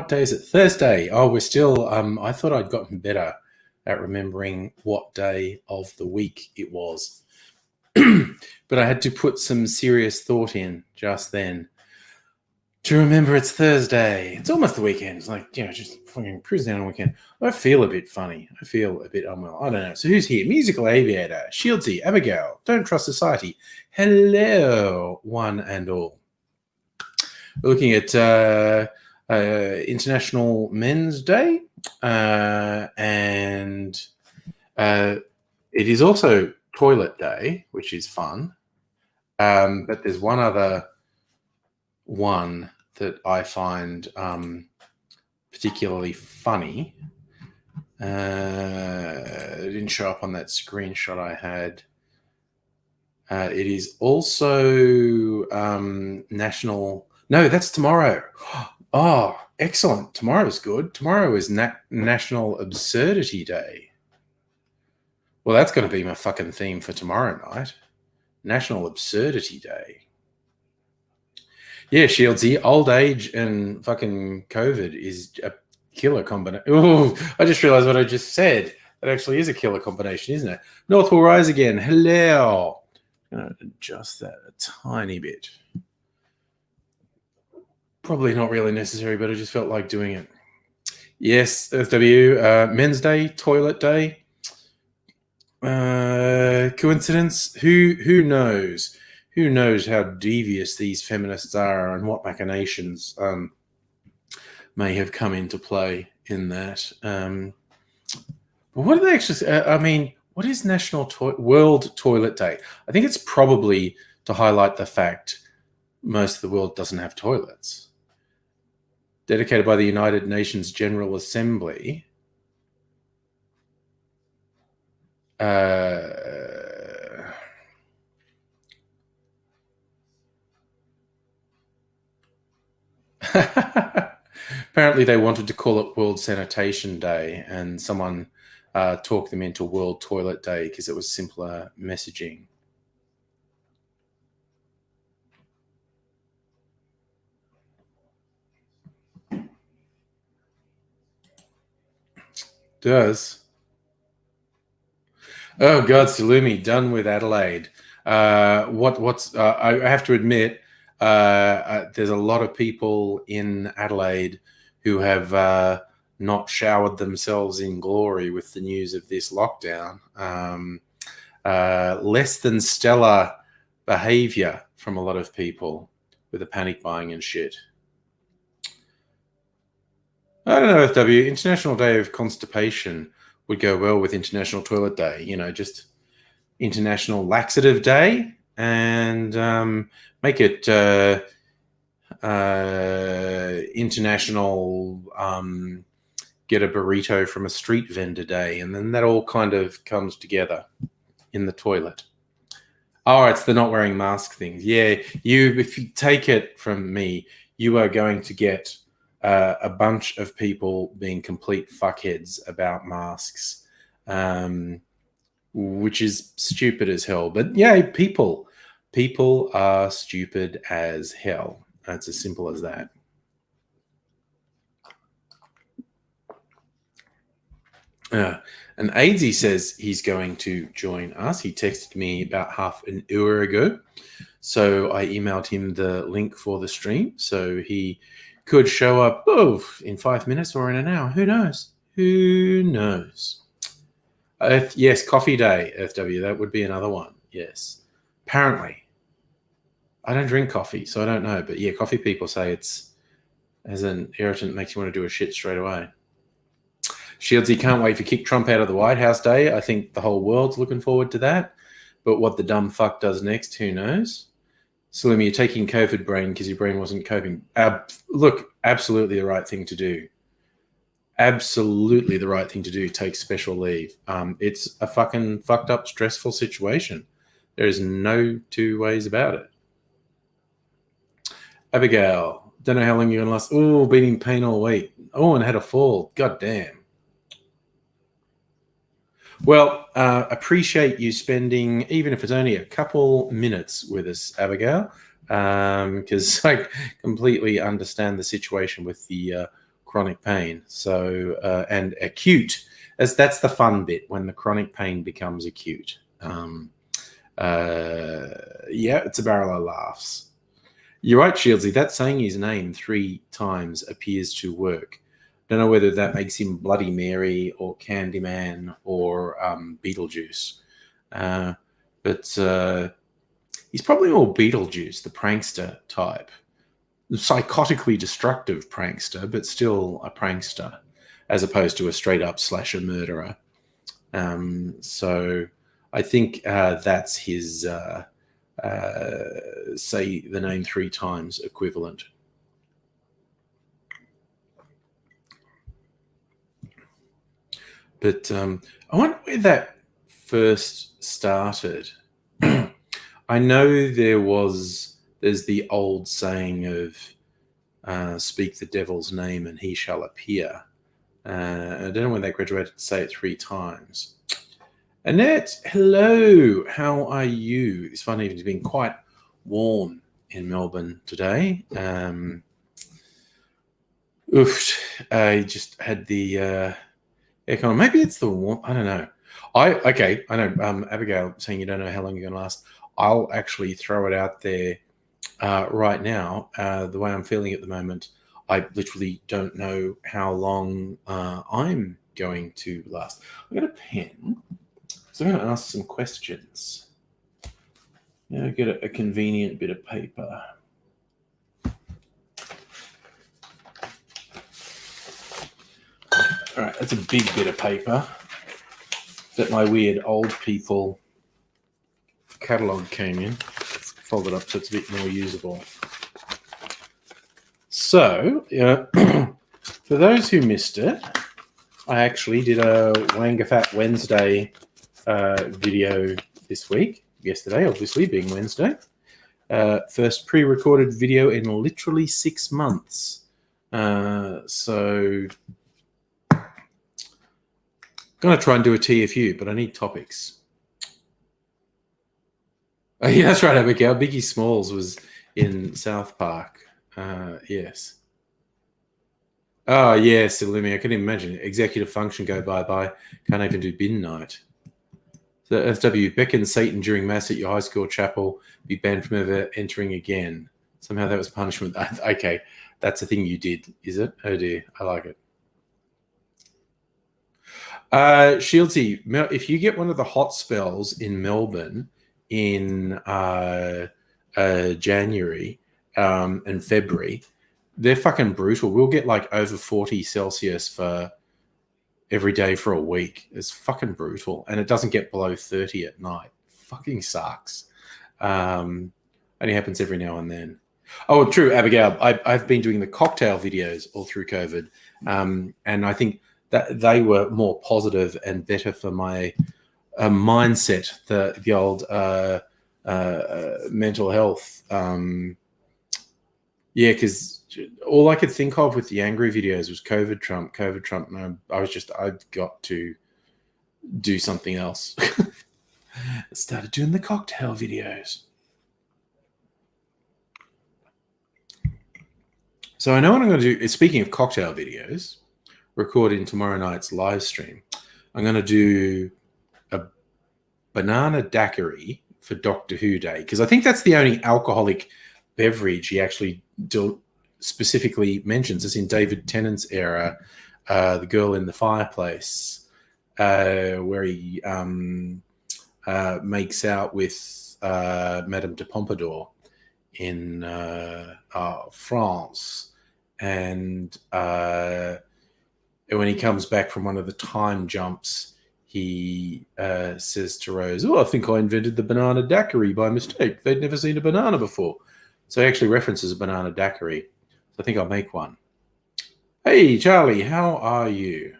what day is it? Thursday. Oh, we're still. I thought I'd gotten better at remembering what day of the week it was, but I had to put some serious thought in just then to remember it's Thursday. It's almost the weekend. It's like, just fucking cruise down on the weekend. I feel a bit funny. I feel a bit unwell. I don't know. So who's here? Musical Aviator, Shieldsy, Abigail, Don't Trust Society. Hello, one and all. We're looking at International Men's Day, and it is also Toilet Day, which is fun. But there's one other one that I find particularly funny. It didn't show up on that screenshot I had. It is also National... No, that's tomorrow. Oh, excellent. Tomorrow's good. Tomorrow is National Absurdity Day. Well, that's going to be my fucking theme for tomorrow night. National Absurdity Day. Yeah, Shieldsy, old age and fucking COVID is a killer combination. Oh, I just realized what I just said. That actually is a killer combination, isn't it? North will rise again. Hello. I'm going to adjust that a tiny bit. Probably not really necessary, but I just felt like doing it. Yes, FW, Men's Day, Toilet Day. Coincidence? Who knows? Who knows how devious these feminists are and what machinations may have come into play in that. But what do they actually... what is World Toilet Day? I think it's probably to highlight the fact most of the world doesn't have toilets. Dedicated by the United Nations General Assembly. Apparently they wanted to call it World Sanitation Day, and someone talked them into World Toilet Day because it was simpler messaging. Does. Oh God, Salumi, done with Adelaide. I have to admit, there's a lot of people in Adelaide who have not showered themselves in glory with the news of this lockdown. Less than stellar behavior from a lot of people with the panic buying and shit. I don't know, FW. International Day of Constipation would go well with International Toilet Day. Just International Laxative Day, and make it International Get a Burrito from a Street Vendor Day, and then that all kind of comes together in the toilet. Oh, it's the not wearing mask things. Yeah, if you take it from me, you are going to get a bunch of people being complete fuckheads about masks, which is stupid as hell. But yeah, people are stupid as hell. It's as simple as that. And Aidsy says he's going to join us. He texted me about half an hour ago. So I emailed him the link for the stream. So he could show up in 5 minutes or in an hour. Who knows? Who knows? Yes, Coffee Day, FW. That would be another one. Yes. Apparently. I don't drink coffee, so I don't know. But yeah, coffee people say it's, as an irritant, makes you want to do a shit straight away. Shieldsy can't wait for Kick Trump out of the White House Day. I think the whole world's looking forward to that. But what the dumb fuck does next, who knows? Salumi, you're taking COVID brain because your brain wasn't coping. Look, absolutely the right thing to do. Absolutely the right thing to do. Take special leave. It's a fucking fucked up, stressful situation. There is no two ways about it. Abigail, don't know how long you're going to last. Oh, been in pain all week. Oh, and had a fall. God damn. Well, appreciate you spending, even if it's only a couple minutes with us, Abigail, because I completely understand the situation with the chronic pain. So and acute. That's the fun bit when the chronic pain becomes acute. Yeah, it's a barrel of laughs. You're right, Shieldsy. That saying his name 3 times appears to work. Don't know whether that makes him Bloody Mary or Candyman or Beetlejuice. But he's probably more Beetlejuice, the prankster type. The psychotically destructive prankster, but still a prankster, as opposed to a straight-up slasher murderer. So I think that's his say the name 3 times equivalent. But I wonder where that first started. I know there's the old saying of speak the devil's name and he shall appear. I don't know when that graduated to say it 3 times. Annette, hello. How are you? It's fun evening. It's been quite warm in Melbourne today. I just had the aircon. Maybe it's the warm. I don't know. I know. Abigail saying you don't know how long you're going to last. I'll actually throw it out there right now. The way I'm feeling at the moment, I literally don't know how long I'm going to last. I've got a pen. So I'm going to ask some questions. Get a convenient bit of paper. All right, that's a big bit of paper that my weird old people catalogue came in. It's folded up so it's a bit more usable. So, for those who missed it, I actually did a Wangafat Wednesday video this week. Yesterday, obviously, being Wednesday. First pre-recorded video in literally 6 months. So, going to try and do a TFU, but I need topics. Oh, yeah, that's right, Abigail. Biggie Smalls was in South Park. Yes. Oh, yes, Illumi. I can imagine. Executive function go bye-bye. Can't even do bin night. So FW, beckon Satan during Mass at your high school chapel. Be banned from ever entering again. Somehow that was punishment. Okay, that's the thing you did, is it? Oh, dear. I like it. Shieldsy, if you get one of the hot spells in Melbourne in January and February, they're fucking brutal. We'll get like over 40 Celsius for every day for a week. It's fucking brutal. And it doesn't get below 30 at night. Fucking sucks. Only happens every now and then. Oh, true, Abigail. I've been doing the cocktail videos all through COVID. And I think that they were more positive and better for my mindset, the old mental health. Yeah, because all I could think of with the angry videos was COVID Trump. And I've got to do something else. I started doing the cocktail videos. So I know what I'm going to do. Speaking of cocktail videos, recording tomorrow night's live stream, I'm going to do a banana daiquiri for Doctor Who Day, because I think that's the only alcoholic beverage he actually specifically mentions. It's in David Tennant's era, The Girl in the Fireplace, where he makes out with Madame de Pompadour in France. And when he comes back from one of the time jumps, he says to Rose, "Oh, I think I invented the banana daiquiri by mistake. They'd never seen a banana before." So he actually references a banana daiquiri. So I think I'll make one. Hey, Charlie, how are you?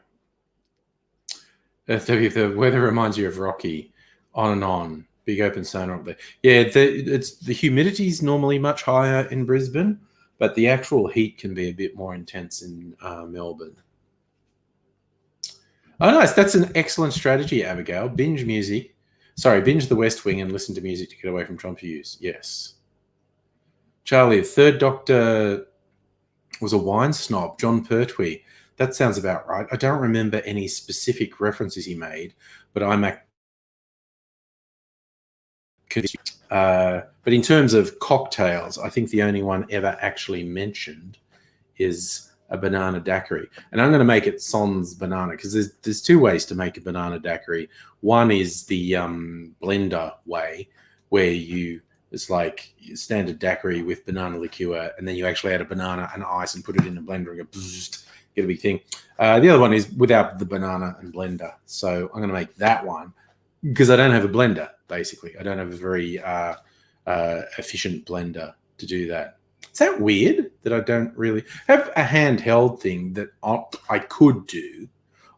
If the weather reminds you of Rocky, on and on. Big open sauna up there. Yeah, the humidity's normally much higher in Brisbane, but the actual heat can be a bit more intense in Melbourne. Oh, nice. That's an excellent strategy, Abigail. Binge The West Wing and listen to music to get away from Trump views. Yes. Charlie, third Doctor was a wine snob, John Pertwee. That sounds about right. I don't remember any specific references he made, but but in terms of cocktails, I think the only one ever actually mentioned is a banana daiquiri. And I'm going to make it sans banana because there's two ways to make a banana daiquiri. One is the blender way, where it's like standard daiquiri with banana liqueur, and then you actually add a banana and ice and put it in a blender and go get a big thing. The other one is without the banana and blender. So I'm going to make that one because I don't have a blender, basically. I don't have a very efficient blender to do that. Is that weird that I don't really have a handheld thing that I could do?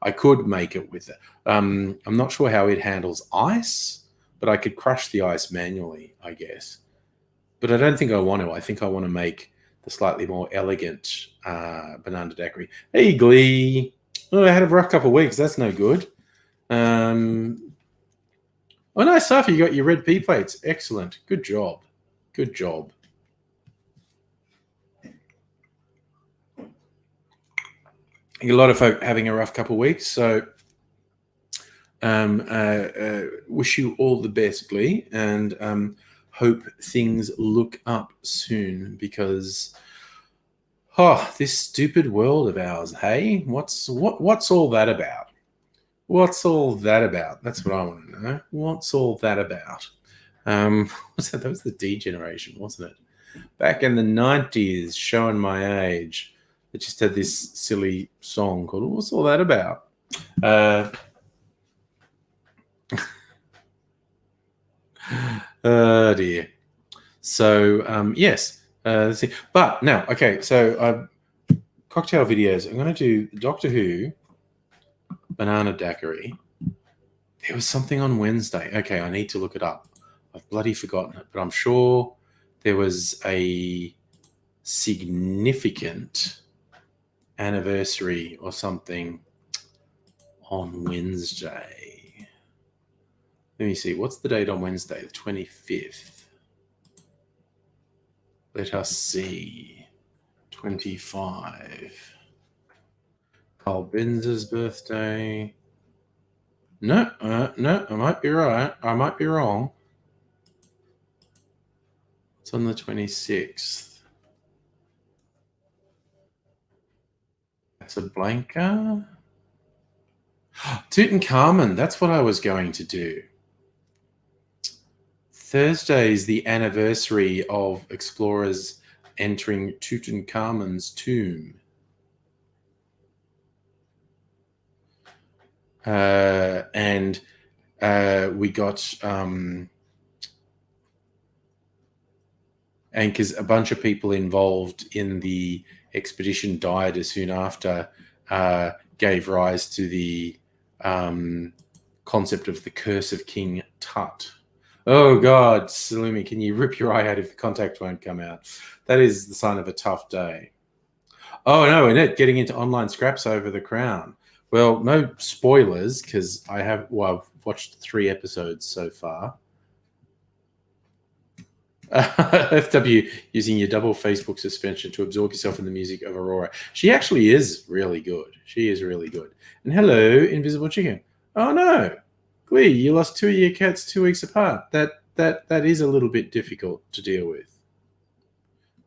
I could make it with it. I'm not sure how it handles ice, but I could crush the ice manually, I guess. But I don't think I want to. I think I want to make the slightly more elegant banana daiquiri. Hey, Glee. Oh, I had a rough couple of weeks. That's no good. Oh, nice stuff. You got your red pea plates. Excellent. Good job. Good job. A lot of folk having a rough couple of weeks. So wish you all the best, Glee, and hope things look up soon because this stupid world of ours, hey? What's all that about? What's all that about? That's what I want to know. What's all that about? What's that? That was the D generation, wasn't it? Back in the 90s, showing my age. It just had this silly song called "What's All That About?" Oh dear. So yes, let's see. But now, okay. So cocktail videos. I'm going to do Doctor Who banana daiquiri. There was something on Wednesday. Okay, I need to look it up. I've bloody forgotten it, but I'm sure there was a significant anniversary or something on Wednesday. Let me see. What's the date on Wednesday? The 25th. Let us see. 25. Carl Benz's birthday. No, no, I might be right. I might be wrong. It's on the 26th. Casablanca. Tutankhamun. That's what I was going to do. Thursday is the anniversary of explorers entering Tutankhamun's tomb. And we got and because a bunch of people involved in the expedition died as soon after, gave rise to the concept of the curse of King Tut. Oh God, Salumi, can you rip your eye out if the contact won't come out? That is the sign of a tough day. Oh no, Annette, getting into online scraps over The Crown. Well, no spoilers because I've watched 3 episodes so far. FW using your double Facebook suspension to absorb yourself in the music of Aurora. She actually is really good. She is really good. And hello, Invisible Chicken. Oh no, Glee, you lost 2 of your cats 2 weeks apart. That is a little bit difficult to deal with.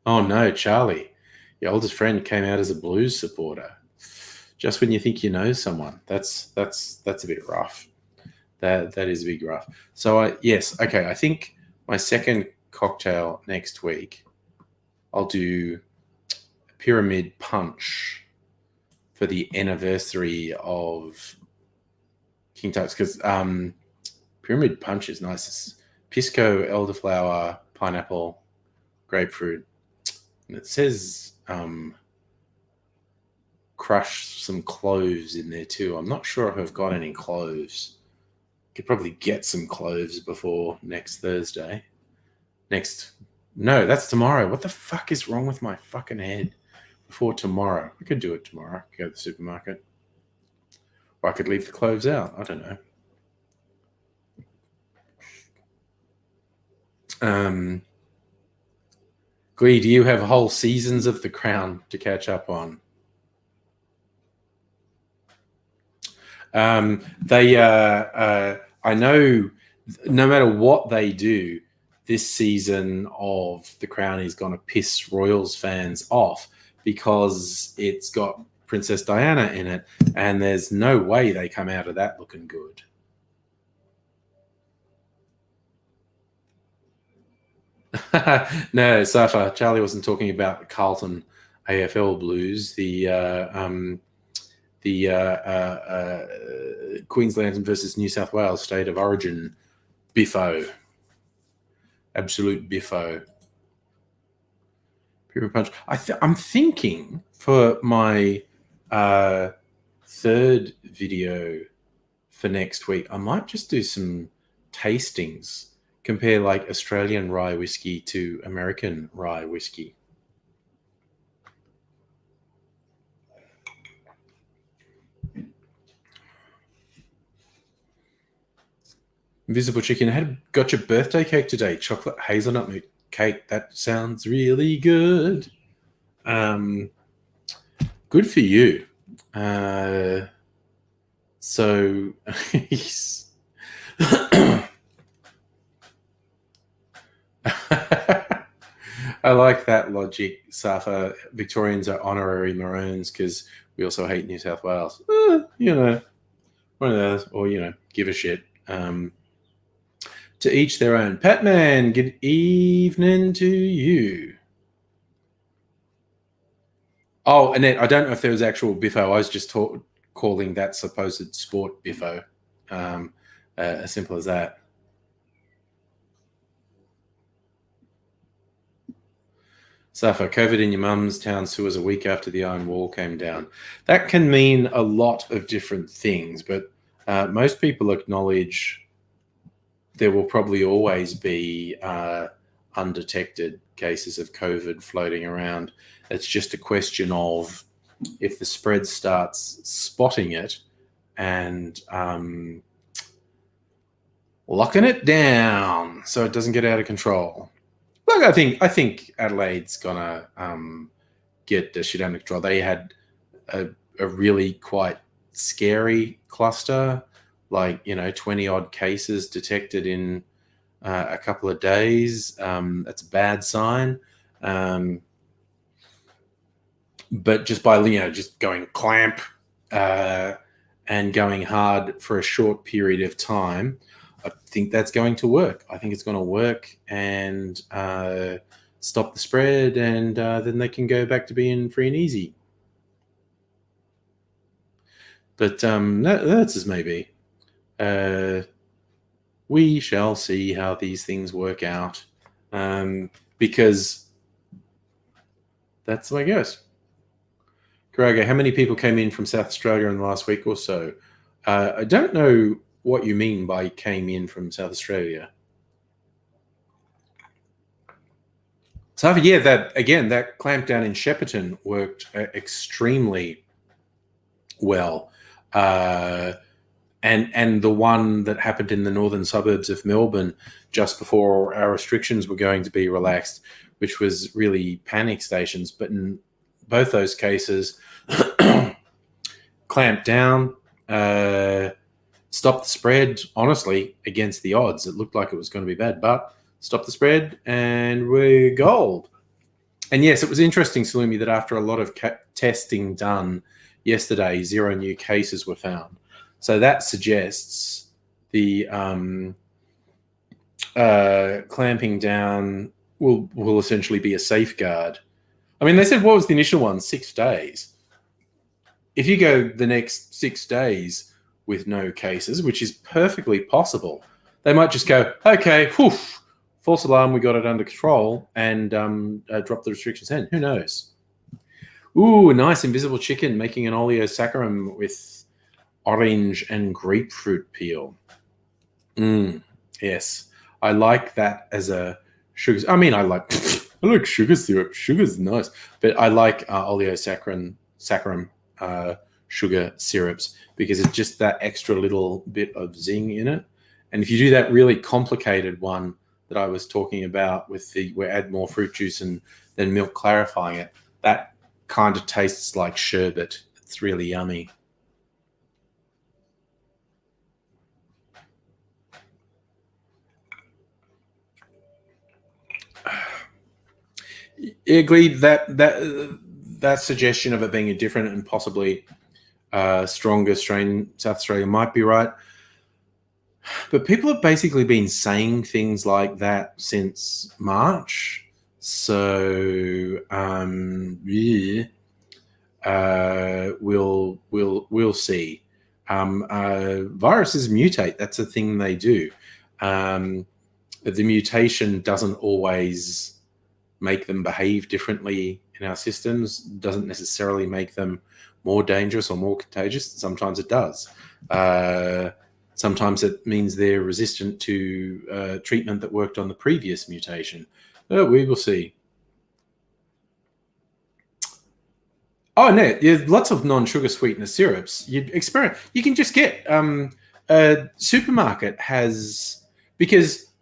Oh no, Charlie, your oldest friend came out as a blues supporter. Just when you think you know someone, that's a bit rough. That is a bit rough. So yes, okay. I think my second cocktail next week, I'll do Pyramid Punch for the anniversary of King Tut's because Pyramid Punch is nice. It's pisco, elderflower, pineapple, grapefruit, and it says crush some cloves in there too. I'm not sure if I've got any cloves. Could probably get some cloves before next Thursday. No, that's tomorrow. What the fuck is wrong with my fucking head? Before tomorrow. I could do it tomorrow. I could go to the supermarket. Or I could leave the cloves out. I don't know. Glee, do you have whole seasons of The Crown to catch up on? I know no matter what they do, this season of The Crown is going to piss Royals fans off because it's got Princess Diana in it, and there's no way they come out of that looking good. No, Safa, Charlie wasn't talking about Carlton AFL Blues, the Queensland versus New South Wales State of Origin biffo. Absolute biffo. Pure punch. I'm thinking for my third video for next week, I might just do some tastings, compare like Australian rye whiskey to American rye whiskey. Invisible Chicken, got your birthday cake today. Chocolate hazelnut cake. That sounds really good. Good for you. So he's I like that logic, Safa. Victorians are honorary Maroons because we also hate New South Wales. One of those, or give a shit. To each their own. Patman, good evening to you. Oh, Annette, I don't know if there was actual biffo. I was just calling that supposed sport biffo. As simple as that. Safa, COVID in your mum's town sewers a week after the Iron Wall came down. That can mean a lot of different things, but most people acknowledge there will probably always be undetected cases of COVID floating around. It's just a question of if the spread starts spotting it and locking it down so it doesn't get out of control. Look, I think Adelaide's gonna get the shit under control. They had a really quite scary cluster, like 20 odd cases detected in a couple of days. That's a bad sign. But just by just going clamp and going hard for a short period of time, I think that's going to work. I think it's going to work and stop the spread, and then they can go back to being free and easy. But that's as maybe. We shall see how these things work out, because that's the way it goes. Karago, how many people came in from South Australia in the last week or so? I don't know what you mean by came in from South Australia. So yeah, that clampdown in Shepparton worked extremely well. And the one that happened in the northern suburbs of Melbourne just before our restrictions were going to be relaxed, which was really panic stations. But in both those cases, clamped down, stopped the spread, honestly, against the odds. It looked like it was going to be bad, but stopped the spread and we're gold. And yes, it was interesting, Salumi, that after a lot of testing done yesterday, 0 new cases were found. So that suggests the clamping down will essentially be a safeguard. I mean, they said, what was the initial one? 6 days. If you go the next 6 days with no cases, which is perfectly possible, they might just go, okay, false alarm, we got it under control, and drop the restrictions in. Who knows? Ooh, nice invisible chicken making an oleosaccharum with orange and grapefruit peel. Yes, I like that as a sugar. I mean, I like sugar syrup. Sugar's nice, but I like oleosaccharum sugar syrups because it's just that extra little bit of zing in it. And if you do that really complicated one, that I was talking about with we add more fruit juice and then milk clarifying it. That kind of tastes like sherbet. It's really yummy. Agreed that suggestion of it being a different and possibly stronger strain South Australia might be right. But people have basically been saying things like that since March. So yeah, we'll see. Viruses mutate. That's a thing they do. The mutation doesn't always make them behave differently in our systems. Doesn't necessarily make them more dangerous or more contagious. Sometimes it does. Sometimes it means they're resistant to treatment that worked on the previous mutation. We will see. Oh no, there's lots of non-sugar sweetener syrups. You experiment. You can just get a supermarket has, because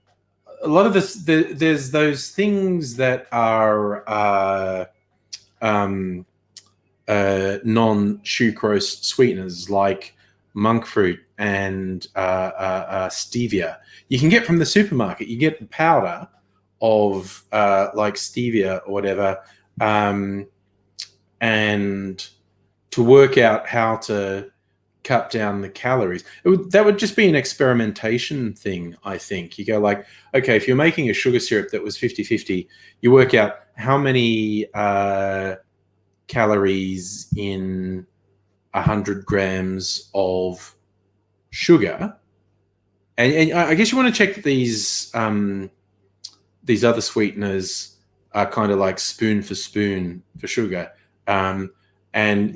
a lot of this there's those things that are non-sucrose sweeteners like monk fruit and stevia. You can get from the supermarket. You get powder of like stevia or whatever. And to work out how to cut down the calories. That would just be an experimentation thing, I think. You go like, okay, if you're making a sugar syrup that was 50-50, you work out how many calories in 100 grams of sugar. And I guess you want to check that these other sweeteners are kind of like spoon for spoon for sugar. And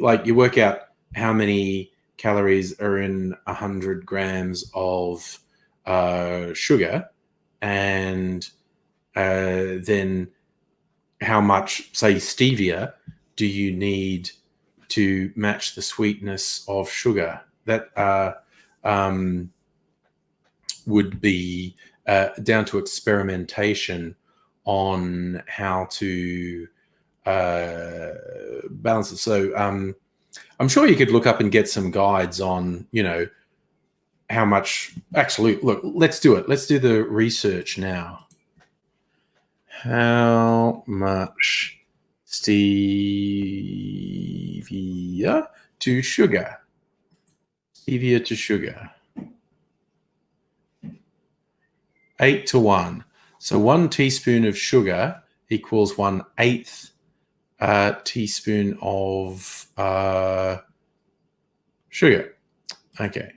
like you work out how many calories are in 100 grams of sugar, and then how much, say, stevia do you need to match the sweetness of sugar? That would be down to experimentation on how to balance it. So I'm sure you could look up and get some guides on, how much. Actually, look, let's do it. Let's do the research now. How much stevia to sugar? Stevia to sugar. 8-1. So 1 teaspoon of sugar equals 1/8 teaspoon of sugar. Okay.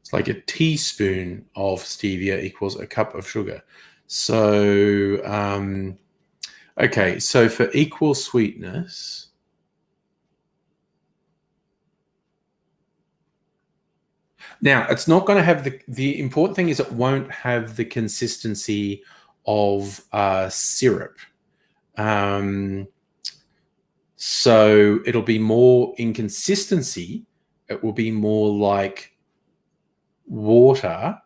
It's like a teaspoon of stevia equals a cup of sugar. So, okay. So for equal sweetness, now it's not going to have the important thing is it won't have the consistency of syrup. So it'll be more in consistency. It will be more like water,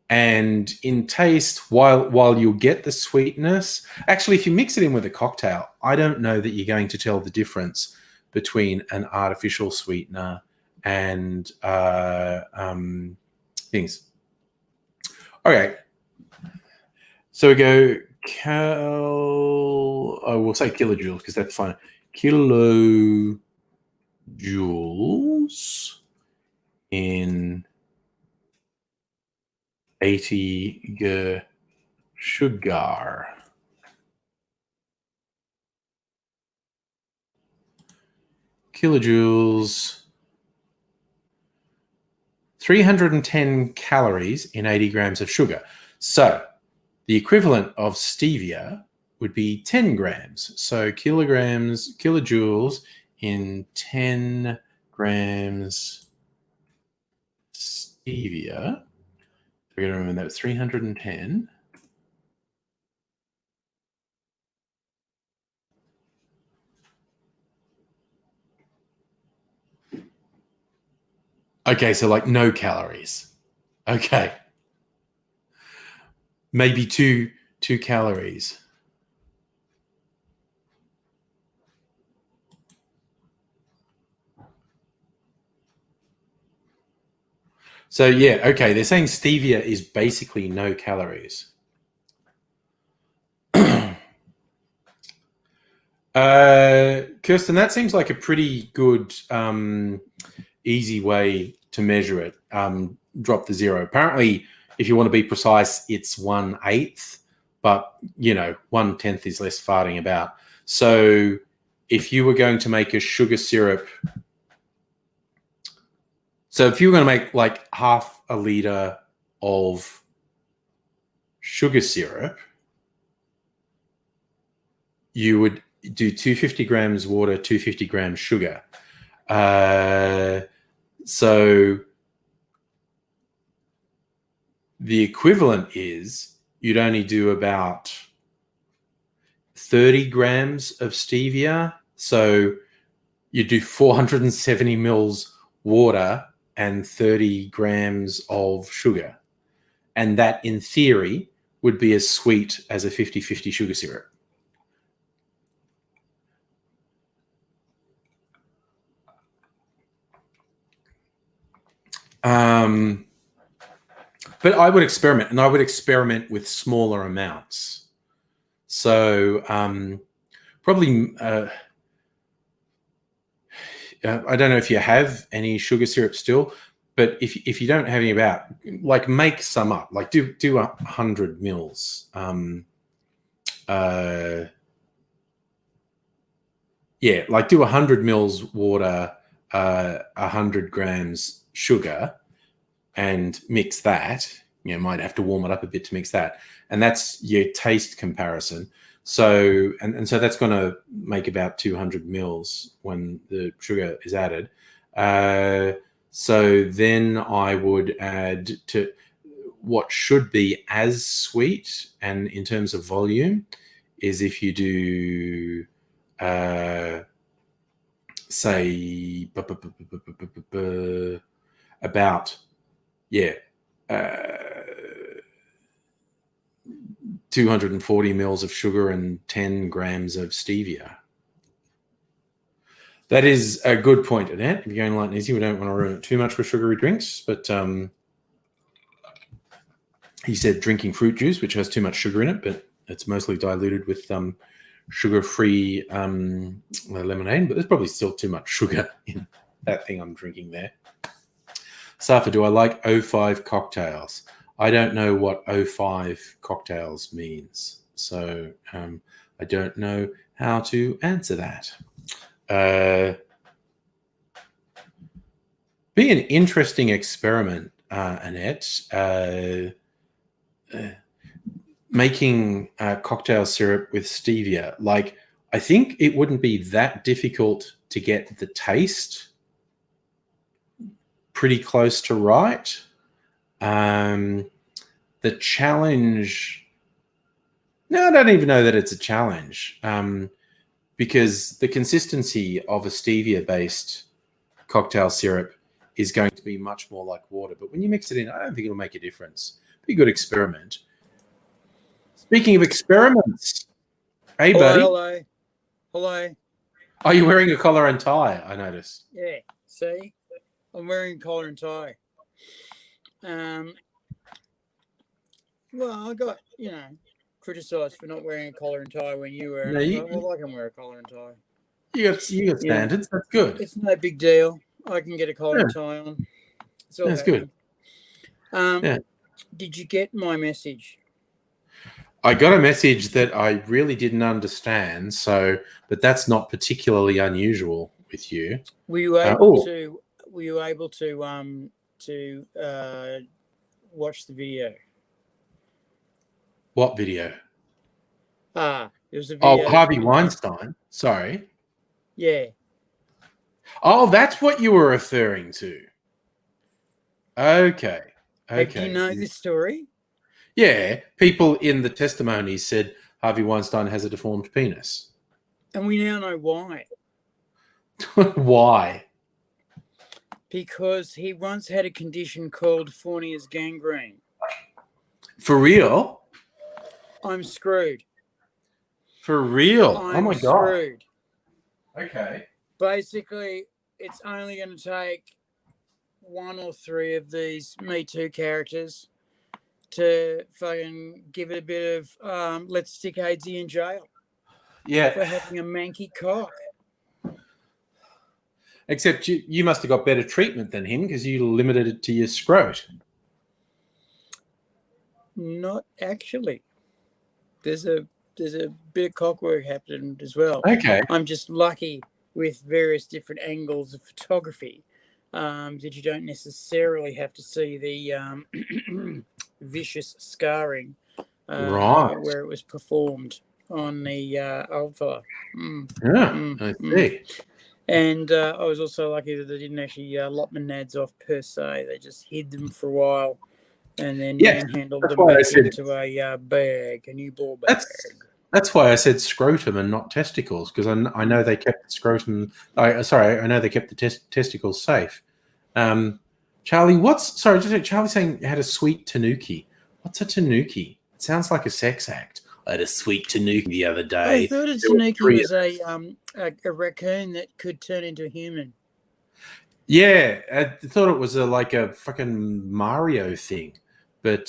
and in taste, while you'll get the sweetness, actually if you mix it in with a cocktail, I don't know that you're going to tell the difference between an artificial sweetener and things. Okay, so we go we'll say kilojoules because that's fine. Kilojoules in 80 g sugar. Kilojoules, 310 calories in 80 grams of sugar. So the equivalent of stevia would be 10 grams. So kilojoules in 10 grams stevia. We're going to remember that was 310. Okay, so like no calories. Okay. Maybe two calories. So yeah, okay, they're saying stevia is basically no calories. Kirsten, that seems like a pretty good, easy way to measure it. Drop the zero. Apparently, if you want to be precise, it's 1/8, but 1/10 is less farting about. So, if you were going to make a sugar syrup, so if you were going to make like half a liter of sugar syrup, you would do 250 grams water, 250 grams sugar. So the equivalent is you'd only do about 30 grams of stevia. So you do 470 mils water and 30 grams of sugar. And that, in theory, would be as sweet as a 50-50 sugar syrup. But I would experiment, and I would experiment with smaller amounts. So probably, I don't know if you have any sugar syrup still, but if you don't have any about, like, make some up, like do 100 mils. Yeah, like do 100 mils water, 100 grams sugar, and mix that. Might have to warm it up a bit to mix that, and that's your taste comparison. So and so that's going to make about 200 mils when the sugar is added. So then I would add to what should be as sweet, and in terms of volume, is if you do say about 240 mils of sugar and 10 grams of stevia. That is a good point, Annette. If you're going light and easy, we don't want to ruin it too much with sugary drinks. But he said drinking fruit juice, which has too much sugar in it, but it's mostly diluted with sugar-free lemonade. But there's probably still too much sugar in that thing I'm drinking there. Safa, do I like 05 cocktails? I don't know what 05 cocktails means, so I don't know how to answer that. Be an interesting experiment, Annette. Making cocktail syrup with stevia. Like, I think it wouldn't be that difficult to get the taste pretty close to right. The challenge, no, I don't even know that it's a challenge, because the consistency of a stevia-based cocktail syrup is going to be much more like water. But when you mix it in, I don't think it'll make a difference. Be a good experiment. Speaking of experiments, hey, buddy. Hello. Are you wearing a collar and tie? I noticed. Yeah, see? I'm wearing a collar and tie. Well, I got, criticised for not wearing a collar and tie when you wear it. Well, I can wear a collar and tie. You got standards. That's good. It's no big deal. I can get a collar and tie on. That's good. Did you get my message? I got a message that I really didn't understand. But that's not particularly unusual with you. Were you able to? Were you able to watch the video? What video? It was a video. Oh, Harvey Weinstein. Sorry. Yeah. Oh, that's what you were referring to. Okay. Do you know this story? Yeah. People in the testimony said Harvey Weinstein has a deformed penis. And we now know why. Why? Because he once had a condition called Fournier's gangrene. For real? I'm screwed. For real? I'm oh my screwed. God. Okay. Basically, it's only going to take 1 or 3 of these Me Too characters to fucking give it a bit of let's stick Aidsy in jail. Yeah. For having a manky cock. Except you must have got better treatment than him because you limited it to your scrot. Not actually. There's a bit of cock work happening as well. Okay. I'm just lucky with various different angles of photography that you don't necessarily have to see the vicious scarring where it was performed on the old fella. I see. And I was also lucky that they didn't actually lop my nads off per se. They just hid them for a while and then manhandled them back into a bag, a new ball bag. That's why I said scrotum and not testicles, because I know they kept the scrotum. I know they kept the testicles safe. Charlie, Charlie's saying you had a sweet tanuki. What's a tanuki? It sounds like a sex act. I had a sweet tanuki the other day. I thought a tanuki was a raccoon that could turn into a human. Yeah, I thought it was like a fucking Mario thing. But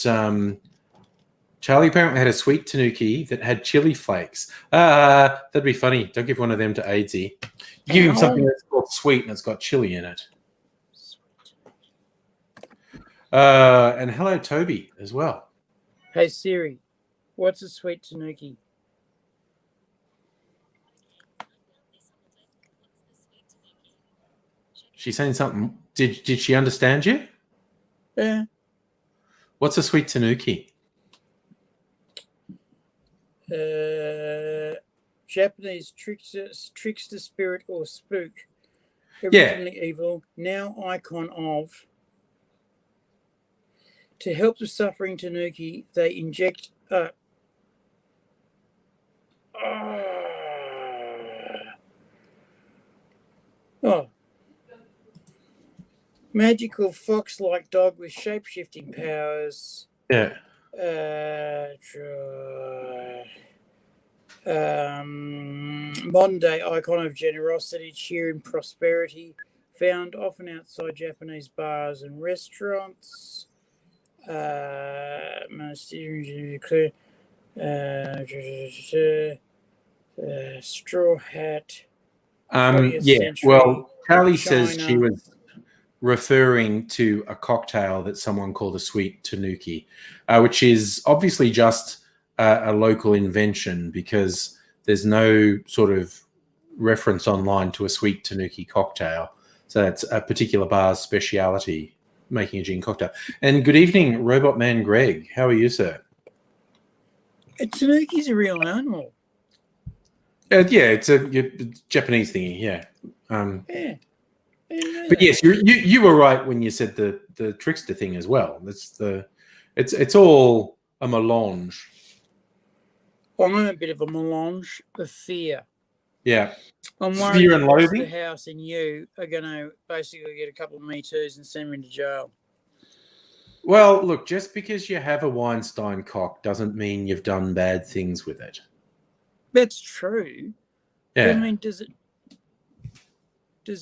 Charlie apparently had a sweet tanuki that had chili flakes. That'd be funny. Don't give one of them to Aidsy. You give him something that's called sweet and it's got chili in it. And hello, Toby, as well. Hey, Siri, what's a sweet tanuki? She's saying something. Did she understand you? Yeah. What's a sweet tanuki? Japanese trickster spirit or spook. Originally evil, now icon of. To help the suffering tanuki, they inject magical fox-like dog with shape-shifting powers. Yeah. Modern-day icon of generosity, cheer, and prosperity, found often outside Japanese bars and restaurants. Straw hat. Well, Charlie China. says she was referring to a cocktail that someone called a sweet tanuki, which is obviously just a local invention because there's no sort of reference online to a sweet tanuki cocktail. So that's a particular bar's speciality, making a gin cocktail. And good evening, Robot Man Greg. How are you, sir? A tanuki's a real animal. Yeah, it's a Japanese thingy. Yeah. Yeah. But yes, you were right when you said the trickster thing as well. It's all a melange. I'm a bit of a melange of fear. Yeah. I'm worried fear and loathing. The house and you are going to basically get a couple of Me Too's and send me into jail. Well, look, just because you have a Weinstein cock doesn't mean you've done bad things with it. That's true. Yeah. But, I mean, does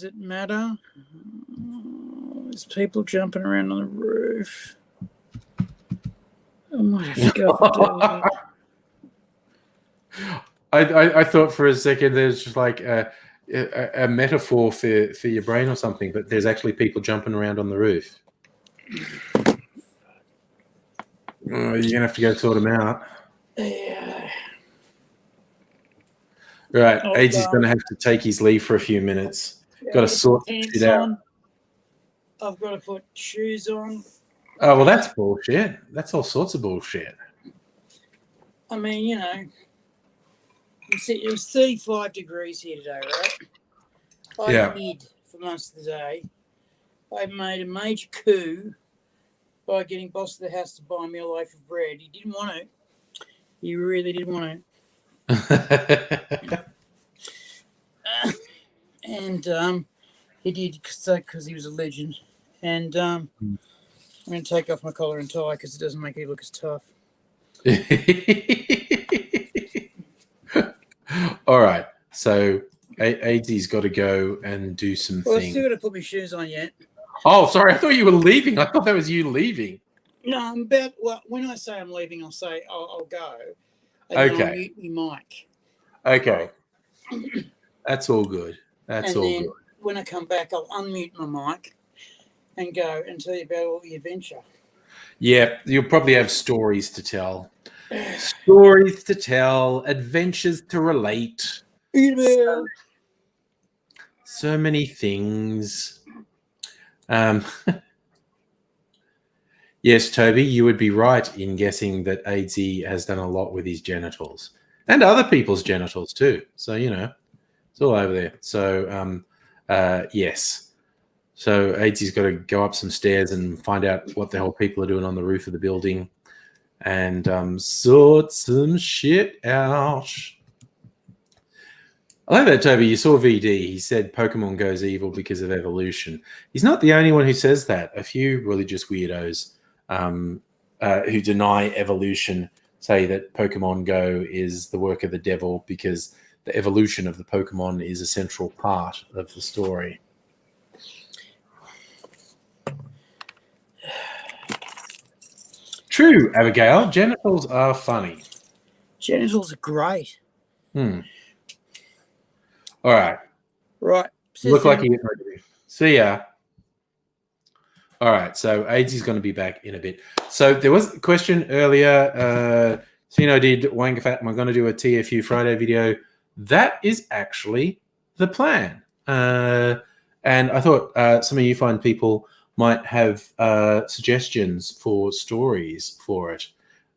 it matter? There's people jumping around on the roof. I might have to go for I thought for a second there's just like a metaphor for your brain or something, but there's actually people jumping around on the roof. You're going to have to go sort them out. Yeah. Right. Aidsy's going to have to take his leave for a few minutes. Got to sort shit out. I've got to put shoes on. Oh, well, that's bullshit. That's all sorts of bullshit. I mean, you know, it was 35 degrees here today, right? I hid for most of the day. I made a major coup by getting boss of the house to buy me a loaf of bread. He didn't want to. He really didn't want to. And He did because he was a legend. And I'm going to take off my collar and tie because it doesn't make it look as tough. All right. So AD's got to go and do some Well, I things. still got to put my shoes on yet. Oh, sorry. I thought you were leaving. I thought that was you leaving. No, I'm about. Well, when I say I'm leaving, I'll say I'll go. And Okay. then I'll mute my mic. Okay. That's all good. That's and all then good. when I come back, I'll unmute my mic and go and tell you about all the adventure. Yeah, you'll probably have stories to tell. Stories to tell, adventures to relate. So many things. Yes, Toby, you would be right in guessing that AZ has done a lot with his genitals and other people's genitals too. So, it's all over there. So, yes. So AZ's got to go up some stairs and find out what the hell people are doing on the roof of the building and sort some shit out. I like that, Toby. You saw VD. He said Pokemon goes evil because of evolution. He's not the only one who says that. A few religious weirdos who deny evolution say that Pokemon Go is the work of the devil because the evolution of the Pokemon is a central part of the story. True, Abigail. Genitals are funny. Genitals are great. All right. Right. Look like you get ready. See ya. All right. So AIDS is going to be back in a bit. So there was a question earlier. Sino did Wangafat. Am I going to do a TFU Friday video? That is actually the plan. And I thought some of you fine people might have suggestions for stories for it.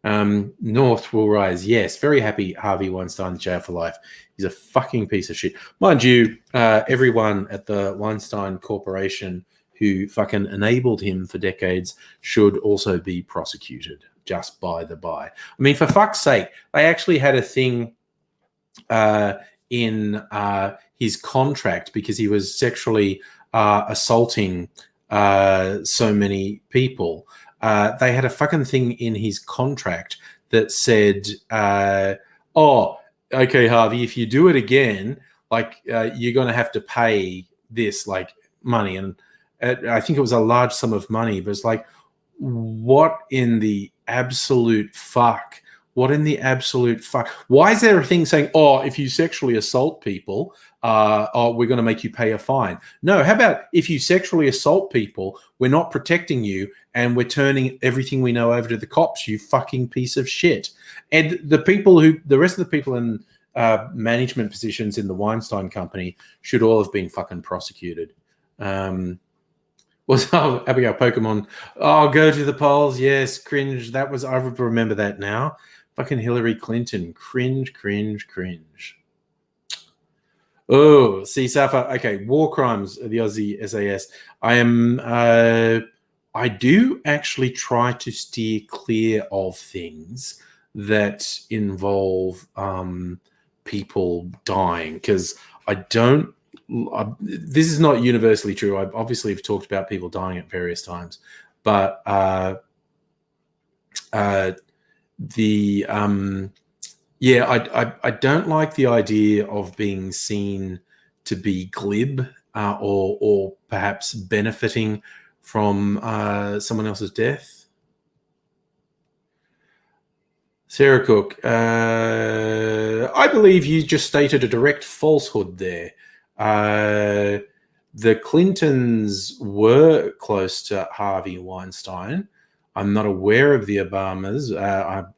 North will rise. Yes, very happy Harvey Weinstein jail for life. He's a fucking piece of shit. Mind you, everyone at the Weinstein Corporation who fucking enabled him for decades should also be prosecuted, just by the by. I mean, for fuck's sake, they actually had a thing in his contract because he was sexually assaulting so many people. They had a fucking thing in his contract that said, oh, okay, Harvey, if you do it again, you're going to have to pay this money. And I think it was a large sum of money, but it's like, what in the absolute fuck? What in the absolute fuck? Why is there a thing saying, oh, if you sexually assault people, we're going to make you pay a fine? No, how about if you sexually assault people, we're not protecting you and we're turning everything we know over to the cops, you fucking piece of shit. And the rest of the people in management positions in the Weinstein Company should all have been fucking prosecuted. Abigail Pokemon. Oh, go to the polls. Yes, cringe. I remember that now. Fucking Hillary Clinton. Cringe, cringe, cringe. Oh, see, Safa. Okay, war crimes of the Aussie SAS. I do actually try to steer clear of things that involve people dying because I don't. This is not universally true. I obviously have talked about people dying at various times, but I don't like the idea of being seen to be glib or perhaps benefiting from someone else's death. Sarah Cook, I believe you just stated a direct falsehood there. The Clintons were close to Harvey Weinstein. I'm not aware of the Obamas.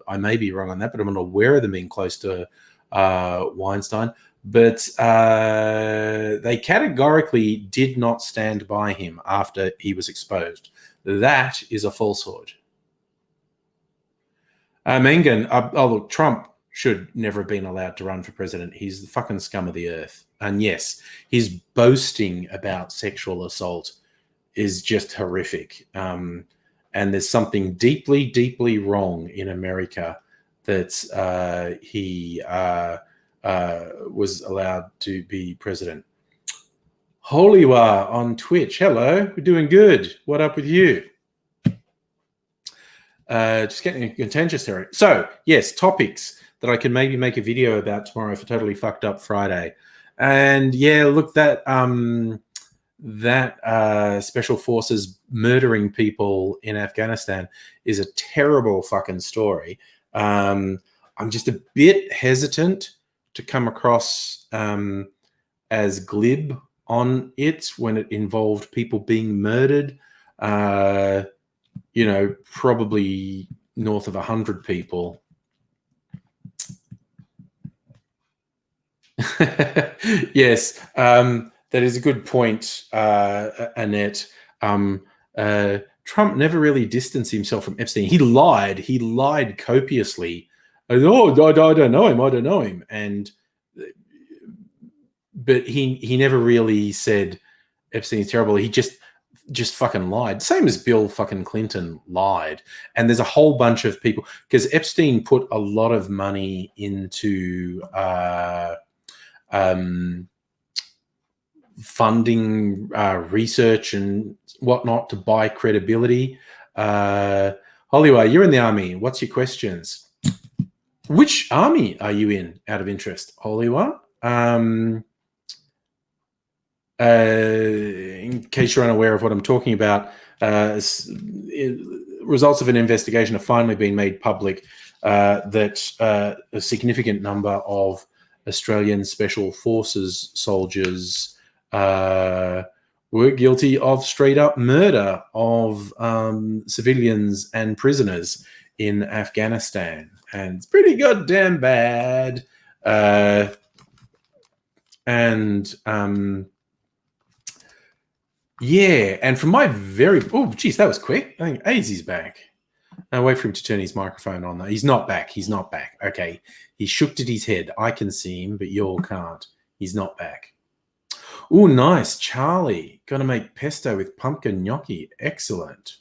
I may be wrong on that, but I'm not aware of them being close to Weinstein. But they categorically did not stand by him after he was exposed. That is a falsehood. Mengen, look, Trump should never have been allowed to run for president. He's the fucking scum of the earth. And yes, his boasting about sexual assault is just horrific. And there's something deeply, deeply wrong in America that he was allowed to be president. Holiwa on Twitch. Hello, we're doing good. What up with you? Just getting contentious there. So, yes, topics that I can maybe make a video about tomorrow for Totally Fucked Up Friday. And yeah, look, that special forces murdering people in Afghanistan is a terrible fucking story. I'm just a bit hesitant to come across as glib on it when it involved people being murdered. Probably north of 100 people. Yes, that is a good point, Annette. Trump never really distanced himself from Epstein. He lied. He lied copiously. I don't know him. But he never really said Epstein's terrible. He just fucking lied. Same as Bill fucking Clinton lied. And there's a whole bunch of people, because Epstein put a lot of money into funding research and whatnot to buy credibility. Hollywood, you're in the army. What's your questions? Which army are you in, out of interest, Hollywood? In case you're unaware of what I'm talking about, results of an investigation have finally been made public that a significant number of Australian Special Forces soldiers were guilty of straight-up murder of civilians and prisoners in Afghanistan. And it's pretty goddamn bad. Yeah, and from my geez, that was quick. I think AZ's back. I'll wait for him to turn his microphone on. He's not back. He's not back. Okay. He shook at his head. I can see him, but you all can't. He's not back. Oh, nice. Charlie. Got to make pesto with pumpkin gnocchi. Excellent.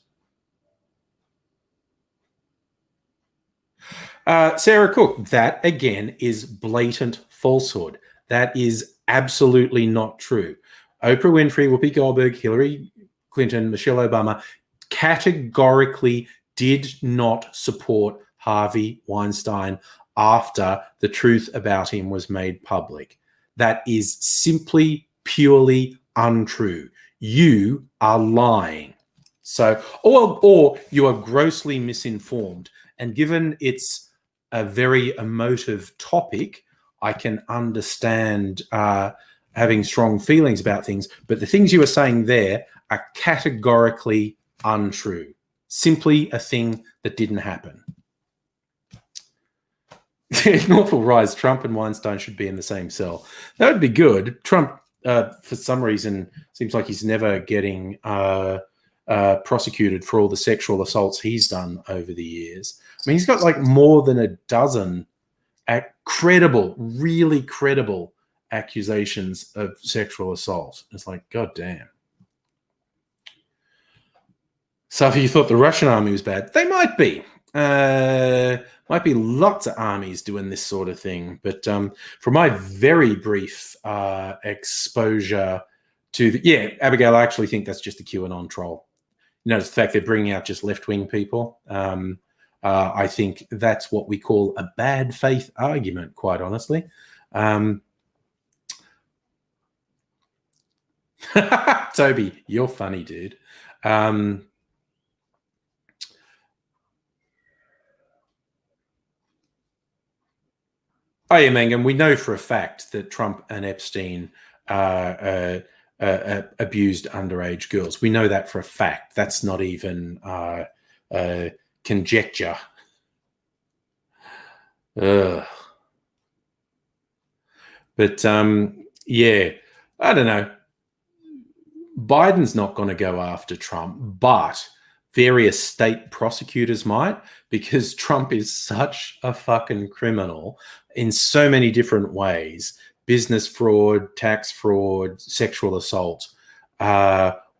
Sarah Cook. That, again, is blatant falsehood. That is absolutely not true. Oprah Winfrey, Whoopi Goldberg, Hillary Clinton, Michelle Obama categorically did not support Harvey Weinstein after the truth about him was made public. That is simply, purely untrue. You are lying. So, or you are grossly misinformed. And given it's a very emotive topic, I can understand having strong feelings about things, but the things you are saying there are categorically untrue. Simply a thing that didn't happen. Northwell Rise, Trump and Weinstein should be in the same cell. That would be good. Trump, for some reason, seems like he's never getting prosecuted for all the sexual assaults he's done over the years. I mean, he's got like more than a dozen really credible accusations of sexual assault. It's like, God damn. So if you thought the Russian army was bad, they might be. Might be lots of armies doing this sort of thing. But from my very brief exposure to Abigail, I actually think that's just a QAnon troll. You notice the fact they're bringing out just left-wing people. I think that's what we call a bad faith argument, quite honestly. Toby, you're funny, dude. Oh yeah, Mangum, we know for a fact that Trump and Epstein abused underage girls. We know that for a fact. That's not even conjecture. Ugh. But yeah, I don't know. Biden's not going to go after Trump, but various state prosecutors might, because Trump is such a fucking criminal in so many different ways: business fraud, tax fraud, sexual assault.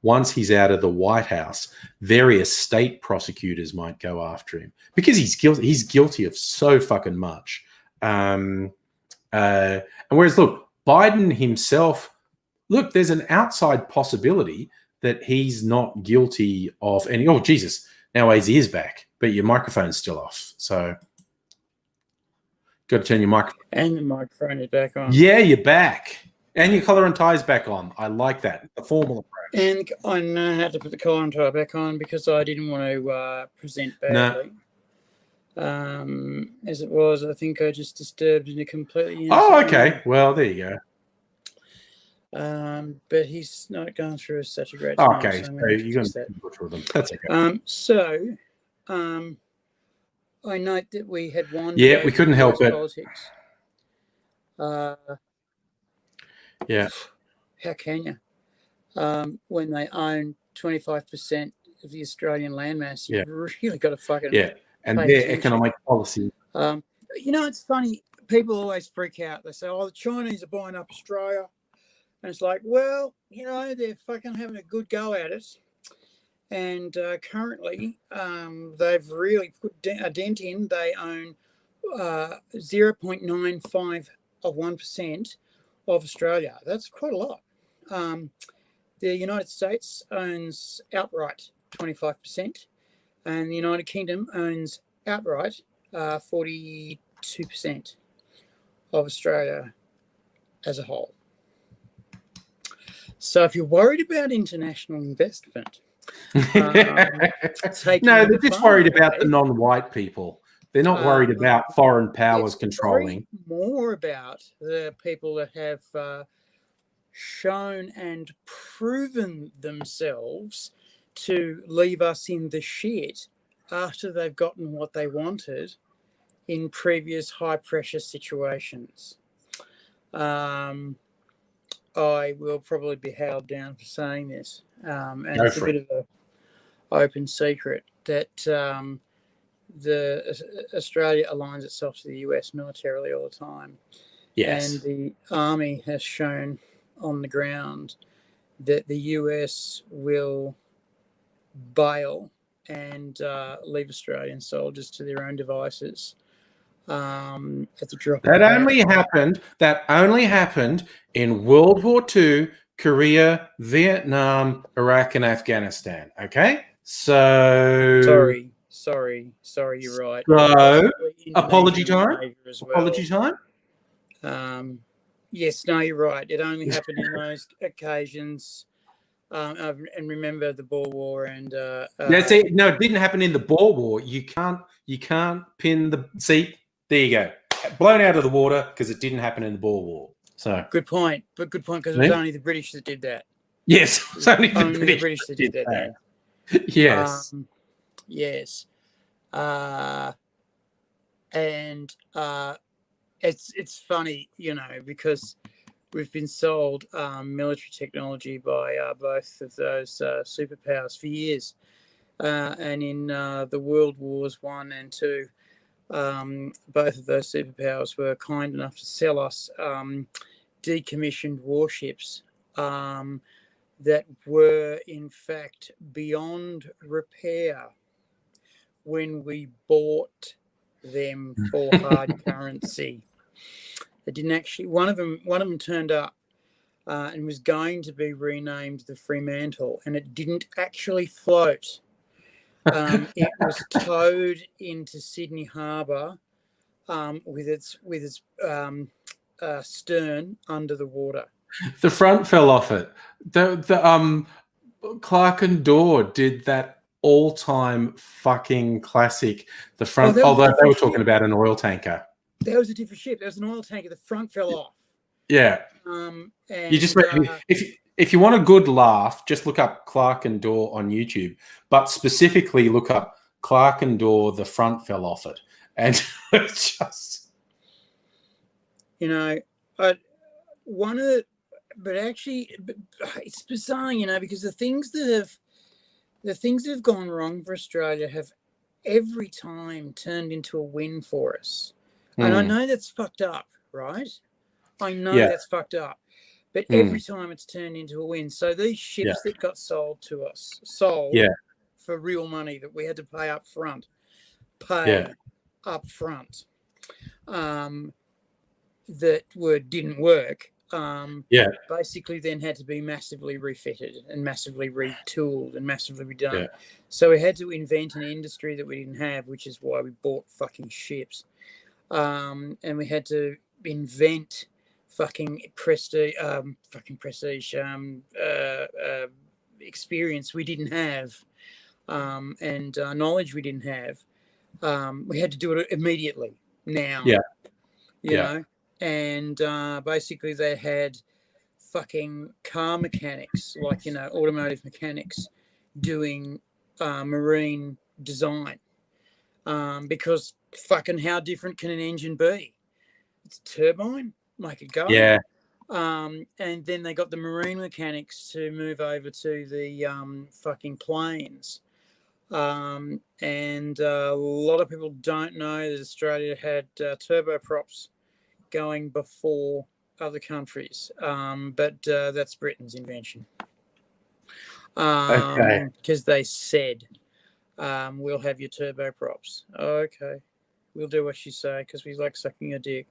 Once he's out of the White House, various state prosecutors might go after him because he's guilty. He's guilty of so fucking much. And whereas, look, Biden himself look, there's an outside possibility that he's not guilty of any. Oh, Jesus. Now AZ is back, but your microphone's still off. So got to turn your microphone. And the microphone is back on. Yeah, you're back. And your collar and tie's back on. I like that. The formal approach. And I know how to put the collar and tie back on because I didn't want to present badly. No. As it was, I think I just disturbed in a completely innocent Oh, okay. way. Well, there you go. But he's not going through such a great time. Okay, so you're going to go through them. That's okay. I note that we had one. Yeah, we couldn't help it. Politics. Yeah. How can you? When they own 25% of the Australian landmass, you've really got to fucking and their economic policy. It's funny. People always freak out. They say, "Oh, the Chinese are buying up Australia," and it's like, well, they're fucking having a good go at it. And currently, they've really put a dent in. They own 0.95 of 1% of Australia. That's quite a lot. The United States owns outright 25%, and the United Kingdom owns outright 42% of Australia as a whole. So if you're worried about international investment, no, they're just worried about the non-white people. They're not worried about foreign powers controlling. More about the people that have shown and proven themselves to leave us in the shit after they've gotten what they wanted in previous high-pressure situations. I will probably be held down for saying this, and it's a bit of an open secret that Australia aligns itself to the US militarily all the time. Yes. And the army has shown on the ground that the US will bail and leave Australian soldiers to their own devices. At the drop that only happened in World War II, Korea, Vietnam, Iraq, and Afghanistan. Okay, so sorry, you're right. So apology time. Apology time. Yes, no, you're right. It only happened in those occasions. And remember the Boer War and no, it didn't happen in the Boer War. You can't pin the seat. There you go. Blown out of the water because it didn't happen in the Boer War. So good point because it was only the British that did that. Yes, it was only the British that did that. Yes. Yes. And it's funny, because we've been sold military technology by both of those superpowers for years. And in the World Wars I and II, both of those superpowers were kind enough to sell us decommissioned warships that were, in fact, beyond repair when we bought them for hard currency. They didn't actually. One of them turned up and was going to be renamed the Fremantle, and it didn't actually float. It was towed into Sydney Harbour with its stern under the water. The front fell off it. The Clark and Dorr did that all-time fucking classic. The front, although they were talking about an oil tanker. That was a different ship. That was an oil tanker. The front fell off. Yeah. And, you just if you want a good laugh, just look up Clark and Dorr on YouTube, but specifically look up Clark and Dorr. The front fell off it, and it's just but it's bizarre, because the things that have gone wrong for Australia have every time turned into a win for us. And I know that's fucked up, right? I know that's fucked up. But every time it's turned into a win. So these ships that got sold to us, for real money that we had to pay up front, that didn't work, basically then had to be massively refitted and massively retooled and massively redone. Yeah. So we had to invent an industry that we didn't have, which is why we bought fucking ships. And we had to invent fucking prestige experience we didn't have, and knowledge we didn't have. We had to do it immediately now. Yeah. You know, and basically they had fucking car mechanics, like, you know, automotive mechanics doing marine design, because fucking how different can an engine be? It's a turbine, make it go. Yeah. And then they got the marine mechanics to move over to the fucking planes. And a lot of people don't know that Australia had turboprops going before other countries, but that's Britain's invention. Because they said, we'll have your turboprops. Okay, we'll do what you say because we like sucking your dick.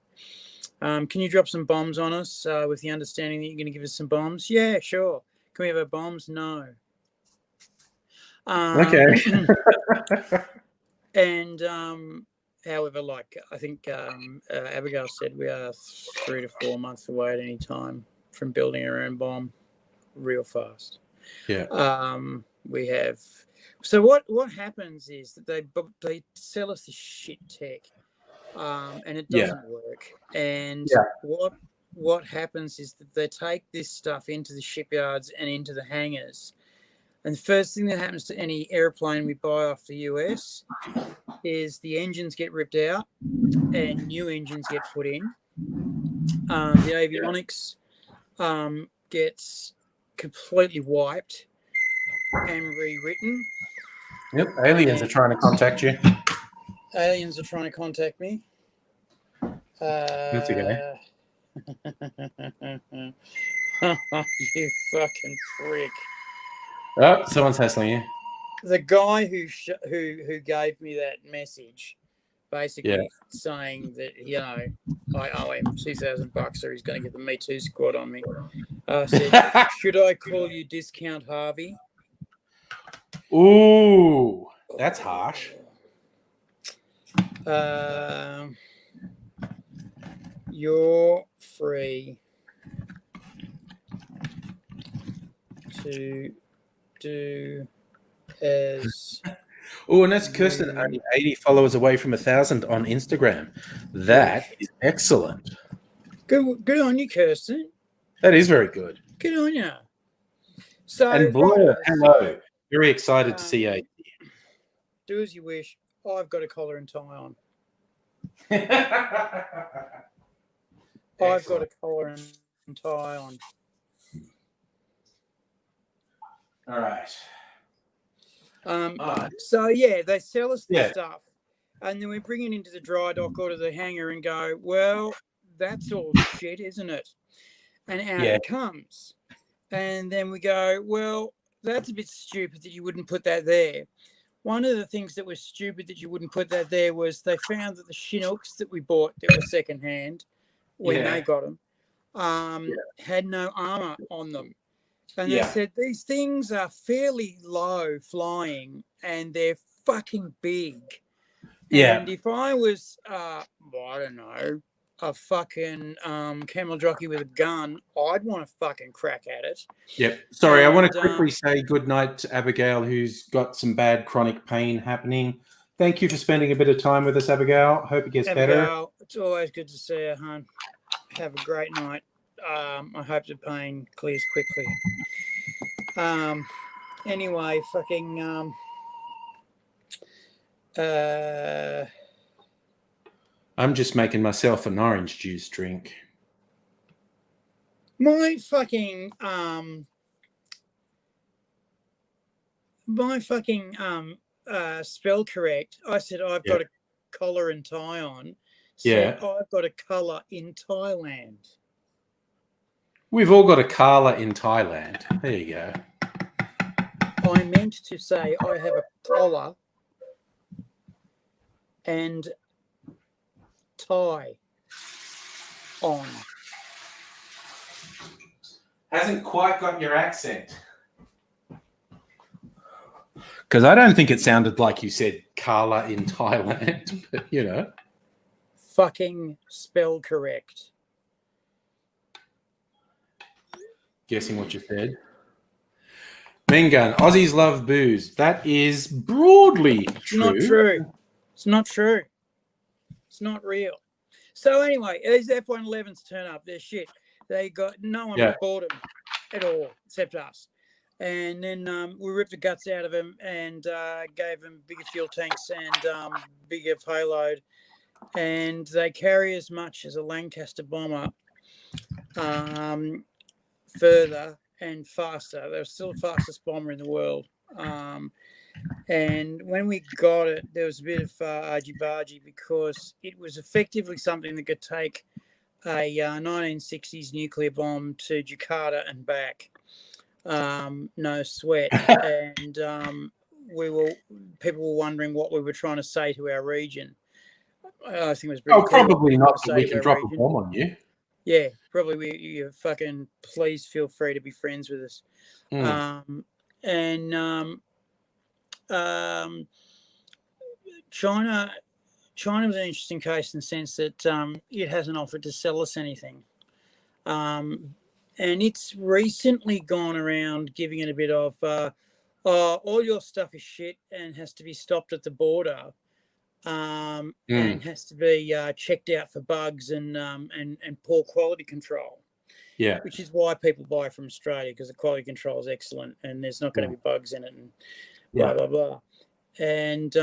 Can you drop some bombs on us with the understanding that you're going to give us some bombs? Yeah, sure. Can we have our bombs? No. Okay. And however, like I think Abigail said, we are 3 to 4 months away at any time from building our own bomb, real fast. Yeah. We have. So what happens is that they sell us this shit tech, and it doesn't work. And what happens is that they take this stuff into the shipyards and into the hangars. And the first thing that happens to any airplane we buy off the US is the engines get ripped out and new engines get put in. The avionics gets completely wiped and rewritten. Yep, aliens are trying to contact you. Aliens are trying to contact me. That's okay. You fucking prick. Oh, someone's hassling you. The guy who gave me that message, basically saying that, you know, I owe him $2,000 or he's going to get the Me Too squad on me. Said, should I call you Discount Harvey? Ooh, that's harsh. You're free to do as. Oh, and that's Kirsten, only 80 followers away from 1,000 on Instagram. That is excellent. Good on you, Kirsten. That is very good. Good on you. So, and Blair, hello. Very excited to see you. Do as you wish. I've got a collar and tie on. I've got a collar and tie on. All right. So yeah, they sell us this stuff, and then we bring it into the dry dock or to the hangar and go, well, that's all shit, isn't it? And out it comes. And then we go, well, that's a bit stupid that you wouldn't put that there. One of the things that was stupid that you wouldn't put that there was they found that the Chinooks that we bought that were secondhand when they got them had no armor on them. And they said, these things are fairly low flying and they're fucking big. And if I was, I don't know, a fucking camel jockey with a gun, I'd want to fucking crack at it. Yep. Sorry, I want to quickly say good night to Abigail, who's got some bad chronic pain happening. Thank you for spending a bit of time with us, Abigail. Hope it gets better. It's always good to see you, hon. Have a great night. I hope the pain clears quickly. Anyway, fucking I'm just making myself an orange juice drink. My fucking spell correct. I said I've got a collar and tie on. Said I've got a colour in Thailand. We've all got a Carla in Thailand. There you go. I meant to say I have a collar and tie on. Hasn't quite got your accent. Because I don't think it sounded like you said Carla in Thailand, but you know. Fucking spell correct. Guessing what you said. Mengun, Aussies love booze. That is broadly true. Not true. It's not true. It's not real. So anyway, these F-111s turn up. They're shit. They got no one bought them at all except us. And then we ripped the guts out of them and gave them bigger fuel tanks and bigger payload. And they carry as much as a Lancaster bomber, further and faster. They're still the fastest bomber in the world. And when we got it, there was a bit of argy-bargy because it was effectively something that could take a 1960s nuclear bomb to Jakarta and back. No sweat. And people were wondering what we were trying to say to our region. I think it was pretty clear. Probably not that we can drop a bomb on you. Yeah, probably you fucking please feel free to be friends with us. China was an interesting case in the sense that it hasn't offered to sell us anything. And it's recently gone around giving it a bit of, all your stuff is shit and has to be stopped at the border, and has to be checked out for bugs and poor quality control. Yeah. Which is why people buy from Australia, because the quality control is excellent and there's not going to be bugs in it and blah, blah, blah. And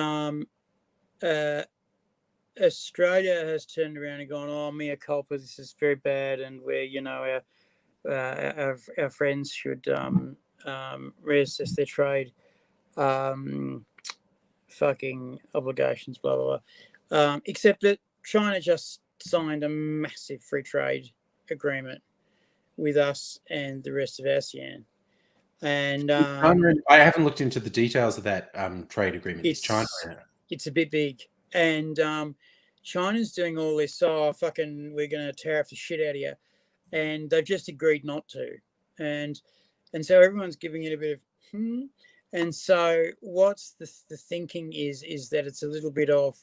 Australia has turned around and gone, oh, mea culpa, this is very bad, and we're, you know, our friends should reassess their trade fucking obligations, blah, blah, blah. Except that China just signed a massive free trade agreement with us and the rest of ASEAN. And I haven't looked into the details of that trade agreement. It's a bit big. And China's doing all this, we're going to tariff the shit out of you. And they've just agreed not to. And so everyone's giving it a bit of, And so what's the thinking is that it's a little bit of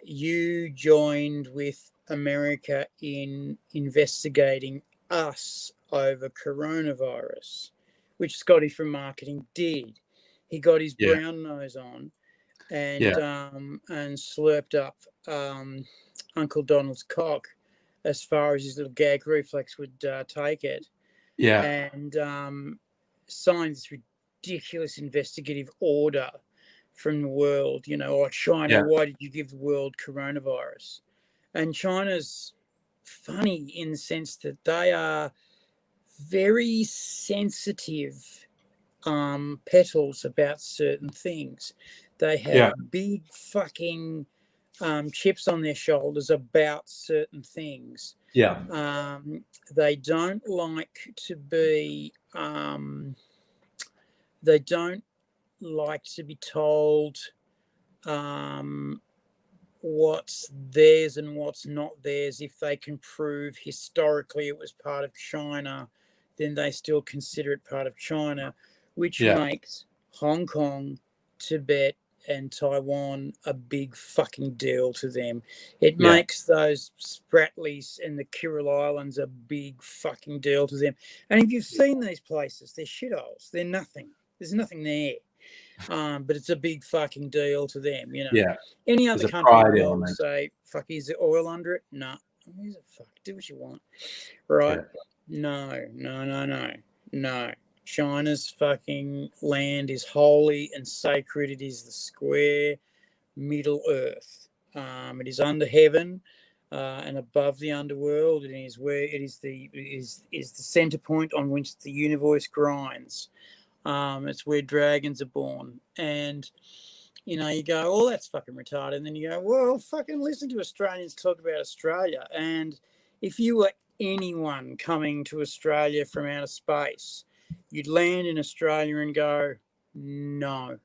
you joined with America in investigating us over coronavirus, which Scotty from marketing did. He got his brown nose on and slurped up Uncle Donald's cock as far as his little gag reflex would take it. Yeah. And signed this ridiculous investigative order from the world, you know, China, why did you give the world coronavirus? And China's funny in the sense that they are very sensitive petals about certain things. They have big fucking chips on their shoulders about certain things. Yeah. They don't like to be told what's theirs and what's not theirs. If they can prove historically it was part of China, then they still consider it part of China, which makes Hong Kong, Tibet, and Taiwan a big fucking deal to them. It makes those Spratlys and the Kuril Islands a big fucking deal to them. And if you've seen these places, they're shitholes. They're nothing. There's nothing there. But it's a big fucking deal to them, you know. Yeah. Any other country in the world will say, fuck, is there oil under it? No. Who's a fuck? Do what you want. Right? Yeah. No. China's fucking land is holy and sacred. It is the square Middle Earth. It is under heaven and above the underworld. It is where it is the center point on which the universe grinds. It's where dragons are born. And, you know, you go, oh, that's fucking retarded. And then you go, well, fucking listen to Australians talk about Australia. And if you were anyone coming to Australia from outer space, you'd land in Australia and go, no.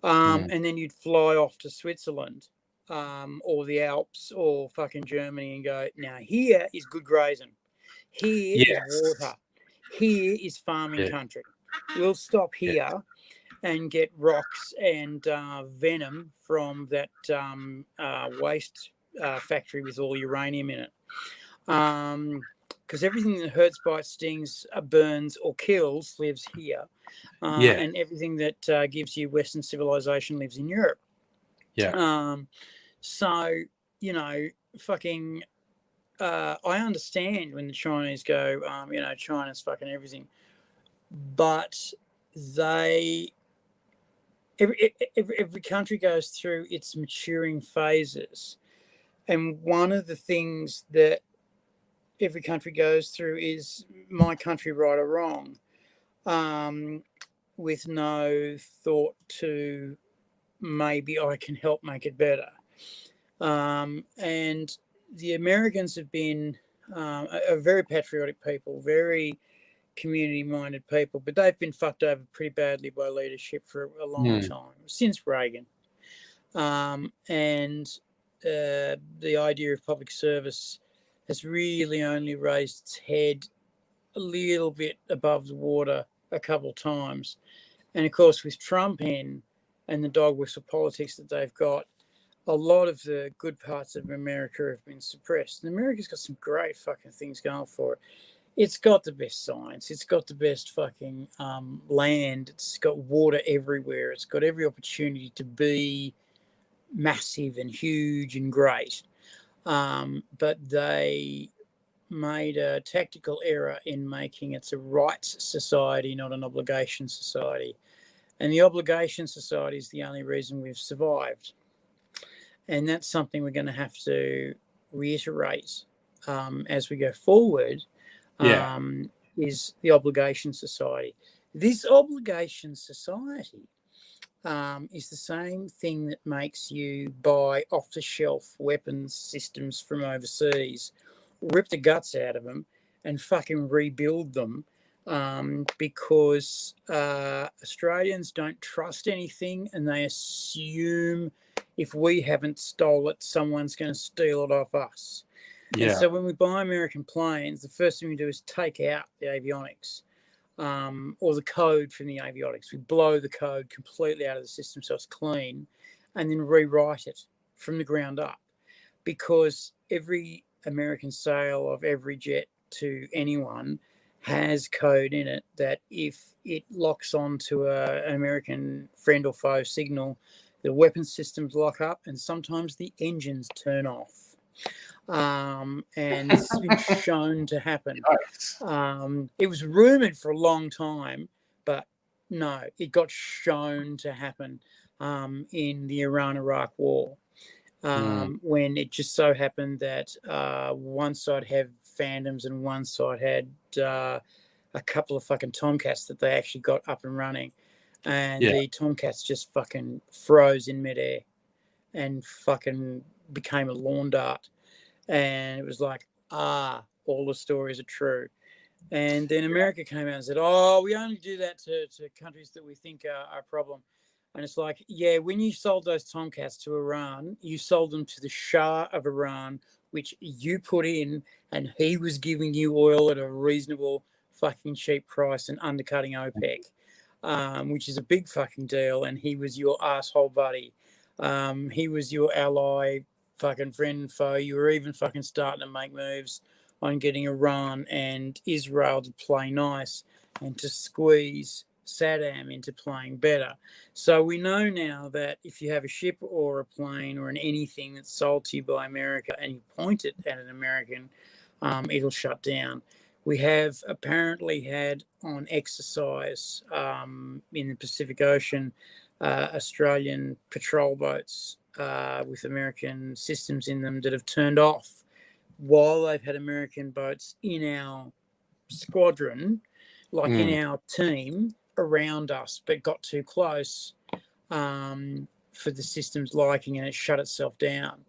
And then you'd fly off to Switzerland or the Alps or fucking Germany and go, now here is good grazing. Here is water. Here is farming country. We'll stop here and get rocks and venom from that waste factory with all uranium in it. Because everything that hurts, bites, stings, burns, or kills lives here. And everything that gives you Western civilization lives in Europe. So, you know, fucking... I understand when the Chinese go, you know, China's fucking everything. But every country goes through its maturing phases. And one of the things that every country goes through is my country right or wrong, with no thought to maybe I can help make it better. And the Americans have been a very patriotic people, very community-minded people, but they've been fucked over pretty badly by leadership for a long time, since Reagan. And the idea of public service has really only raised its head a little bit above the water a couple of times. And of course, with Trump in and the dog whistle politics that they've got, a lot of the good parts of America have been suppressed. And America's got some great fucking things going for it. It's got the best science. It's got the best fucking land. It's got water everywhere. It's got every opportunity to be massive and huge and great. But they made a tactical error in making it a rights society, not an obligation society. And the obligation society is the only reason we've survived. And that's something we're going to have to reiterate as we go forward, is the obligation society. This obligation society is the same thing that makes you buy off-the-shelf weapons systems from overseas, rip the guts out of them and fucking rebuild them, because Australians don't trust anything and they assume if we haven't stole it, someone's going to steal it off us. And so when we buy American planes, the first thing we do is take out the avionics, or the code from the avionics. We blow the code completely out of the system so it's clean, and then rewrite it from the ground up, because every American sale of every jet to anyone has code in it that if it locks onto an American friend or foe signal, the weapon systems lock up and sometimes the engines turn off. And this has been shown to happen. It was rumored for a long time, but no, it got shown to happen in the Iran-Iraq war, when it just so happened that one side had Phantoms and one side had a couple of fucking Tomcats that they actually got up and running. And the Tomcats just fucking froze in midair and fucking became a lawn dart. And it was like, all the stories are true. And then America came out and said, oh, we only do that to countries that we think are a problem. And it's like, yeah, when you sold those Tomcats to Iran, you sold them to the Shah of Iran, which you put in, and he was giving you oil at a reasonable fucking cheap price and undercutting OPEC. Which is a big fucking deal, and he was your asshole buddy. He was your ally, fucking friend and foe. You were even fucking starting to make moves on getting Iran and Israel to play nice and to squeeze Saddam into playing better. So we know now that if you have a ship or a plane or anything that's sold to you by America and you point it at an American, it'll shut down. We have apparently had on exercise in the Pacific Ocean Australian patrol boats with American systems in them that have turned off while they've had American boats in our squadron, like in our team around us, but got too close for the system's liking, and it shut itself down.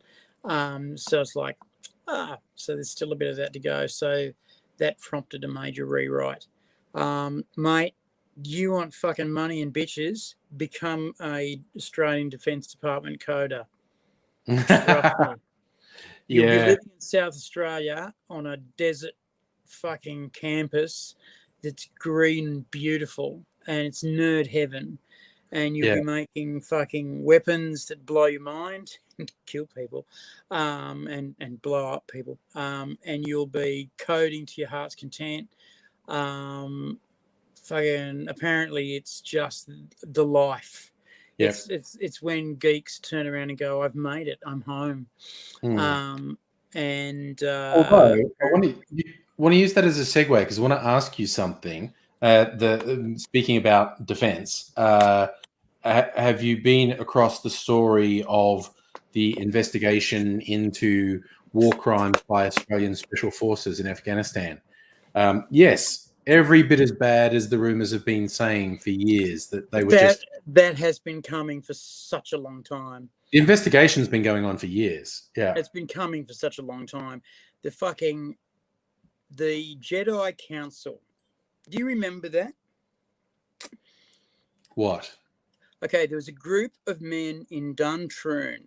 So it's like, so there's still a bit of that to go. So that prompted a major rewrite. Mate, you want fucking money and bitches? Become a Australian Defence Department coder. Trust me. You'll be living in South Australia on a desert fucking campus that's green and beautiful, and it's nerd heaven. And you'll be making fucking weapons that blow your mind and kill people, and blow up people. And you'll be coding to your heart's content. Fucking apparently it's just the life. It's when geeks turn around and go, I've made it, I'm home. Although I want to use that as a segue, because I want to ask you something. Speaking about defense, have you been across the story of the investigation into war crimes by Australian Special Forces in Afghanistan? Yes, every bit as bad as the rumours have been saying for years that they were that has been coming for such a long time. The investigation's been going on for years. Yeah. It's been coming for such a long time. The Jedi Council. Do you remember that? What? Okay, there was a group of men in Duntroon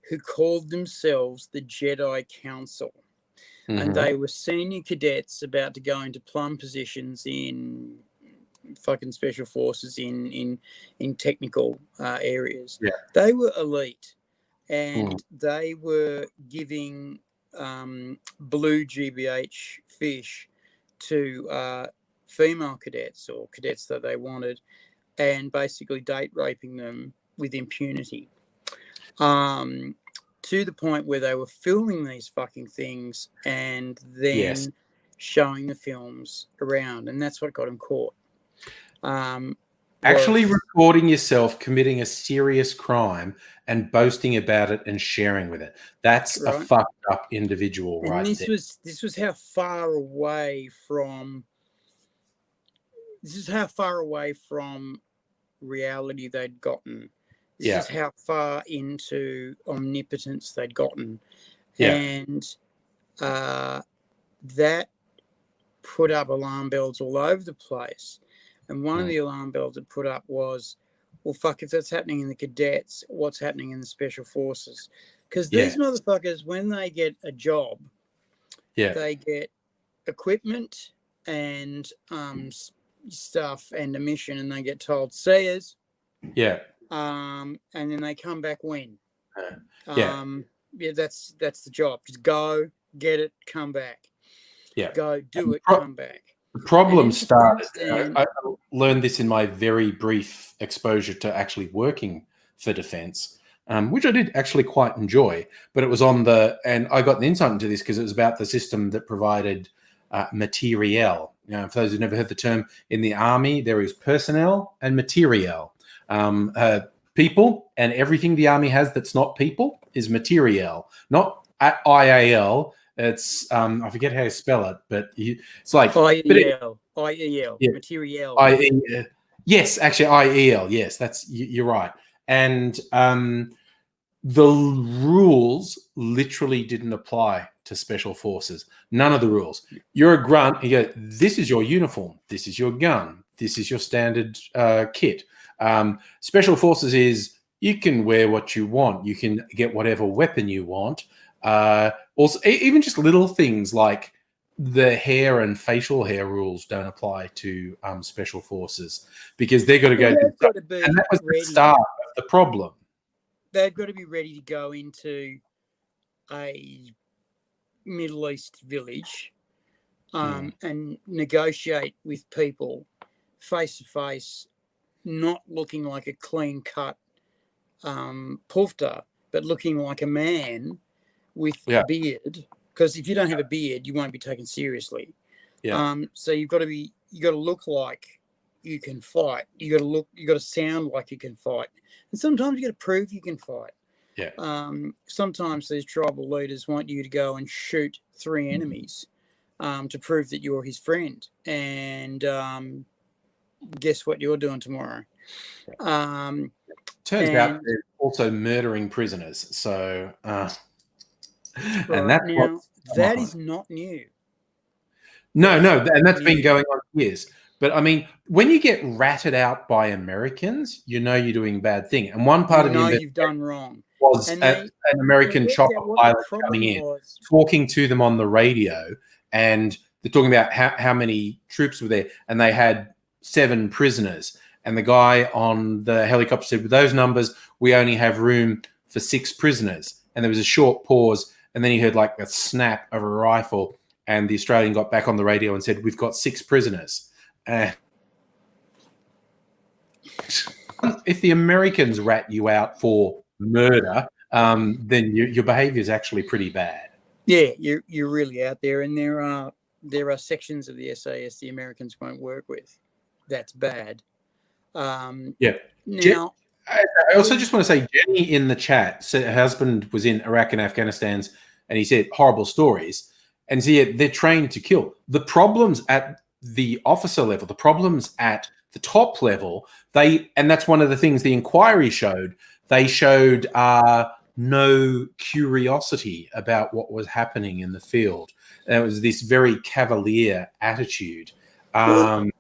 who called themselves the Jedi Council. Mm-hmm. And they were senior cadets about to go into plum positions in fucking special forces in technical areas. Yeah. They were elite, and they were giving blue GBH fish to female cadets or cadets that they wanted, and basically date raping them with impunity. To the point where they were filming these fucking things and then showing the films around, and that's what got them caught. Actually recording yourself committing a serious crime and boasting about it and sharing with it. That's right. A fucked up individual, and right? This was how far away from reality they'd gotten. This is how far into omnipotence they'd gotten. Yeah. And that put up alarm bells all over the place. And one of the alarm bells it put up was, well, fuck, if that's happening in the cadets, what's happening in the special forces? Because these motherfuckers, when they get a job, they get equipment and stuff and a mission, and they get told, see us. Yeah. And then they come back when? That's the job. Just go, get it, come back. Yeah. Go, do it, come back. The problem started, I learned this in my very brief exposure to actually working for defense, which I did actually quite enjoy, but it was and I got an insight into this because it was about the system that provided materiel. You know, for those who've never heard the term, in the army, there is personnel and materiel. People and everything the army has that's not people is materiel, not IAL. It's I forget how you spell it, but it's like IEL, materiel. Yes, actually IEL. Yes, that's you're right. And the rules literally didn't apply to special forces. None of the rules. You're a grunt. You go, this is your uniform. This is your gun. This is your standard kit. Special forces is you can wear what you want. You can get whatever weapon you want. Also, even just little things like the hair and facial hair rules don't apply to special forces because they've got to go. And that was the start of the problem. They've got to be ready to go into a Middle East village and negotiate with people face to face, not looking like a clean cut pufter, but looking like a man with a beard. Because if you don't have a beard, you won't be taken seriously. Yeah. So you got to look like you can fight. You got to sound like you can fight. And sometimes you got to prove you can fight. Yeah. Sometimes these tribal leaders want you to go and shoot 3 enemies to prove that you're his friend. And guess what you're doing tomorrow? Turns out they're also murdering prisoners. So, and that's now that is not new. No, and that's been going on for years. But I mean, when you get ratted out by Americans, you know you're doing a bad thing. And one part of the you've done wrong was an American chopper pilot coming in, talking to them on the radio, and they're talking about how many troops were there, and they had 7 prisoners. And the guy on the helicopter said, with those numbers, we only have room for 6 prisoners. And there was a short pause, and then he heard like a snap of a rifle, and the Australian got back on the radio and said, we've got 6 prisoners. If the Americans rat you out for murder, then your behaviour is actually pretty bad. Yeah, you're really out there, and there are sections of the SAS the Americans won't work with. That's bad. Now, I also just want to say, Jenny in the chat said her husband was in Iraq and Afghanistan, and he said horrible stories. And so, yeah, they're trained to kill. The problems at the officer level, the problems at the top level, and that's one of the things the inquiry showed. They showed no curiosity about what was happening in the field. And it was this very cavalier attitude. Too,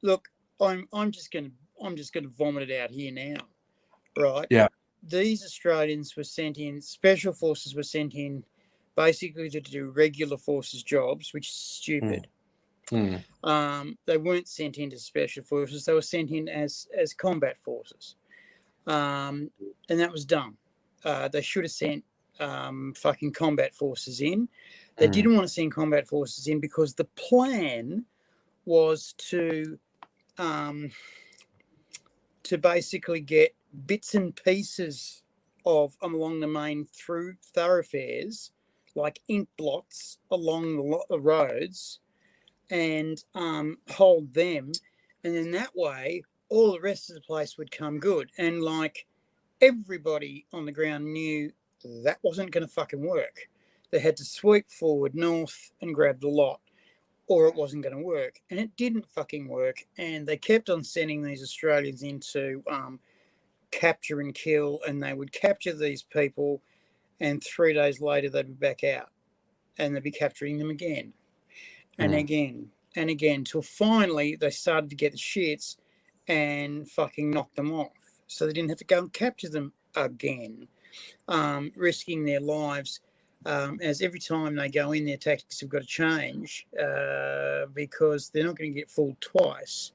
look, I'm just gonna vomit it out here now, right? Yeah. These Australians were sent in. Special forces were sent in, basically to do regular forces jobs, which is stupid. They weren't sent into special forces; they were sent in as combat forces, and that was dumb. They should have sent fucking combat forces in. They didn't want to send combat forces in because the plan was to basically get bits and pieces of along the main through thoroughfares, like ink blots along the roads, and hold them, and then that way all the rest of the place would come good. And like everybody on the ground knew that wasn't going to fucking work. They had to sweep forward north and grab the lot, or it wasn't going to work. And it didn't fucking work. And they kept on sending these Australians into capture and kill, and they would capture these people, and 3 days later they'd be back out, and they'd be capturing them again and again and again, till finally they started to get the shits and fucking knock them off. So they didn't have to go and capture them again, risking their lives. As every time they go in, their tactics have got to change because they're not going to get fooled twice.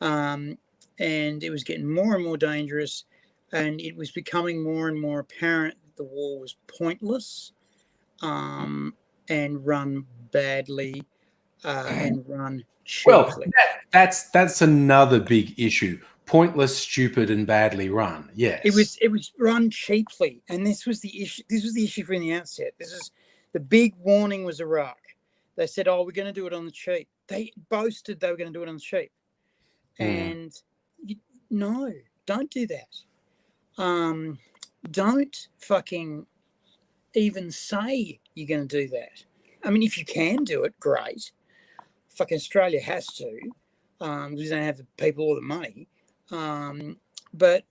And it was getting more and more dangerous, and it was becoming more and more apparent that the war was pointless and run badly and run cheaply. Well, that's another big issue. Pointless, stupid, and badly run. Yes, it was run cheaply, and this was the issue. This was the issue from the outset. This is the big warning was Iraq. They said, "Oh, we're going to do it on the cheap." They boasted they were going to do it on the cheap, and no, don't do that. Don't fucking even say you're going to do that. I mean, if you can do it, great. Fucking Australia has to, because we don't have the people or the money. But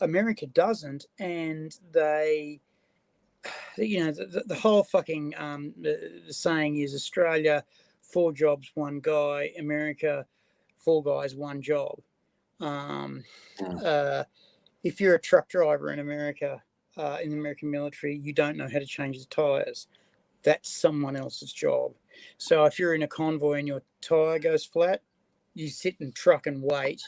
America doesn't, and they, the whole fucking the saying is Australia, 4 jobs, 1 guy. America, 4 guys, 1 job. If you're a truck driver in America, in the American military, you don't know how to change the tires. That's someone else's job. So if you're in a convoy and your tire goes flat, you sit in truck and wait.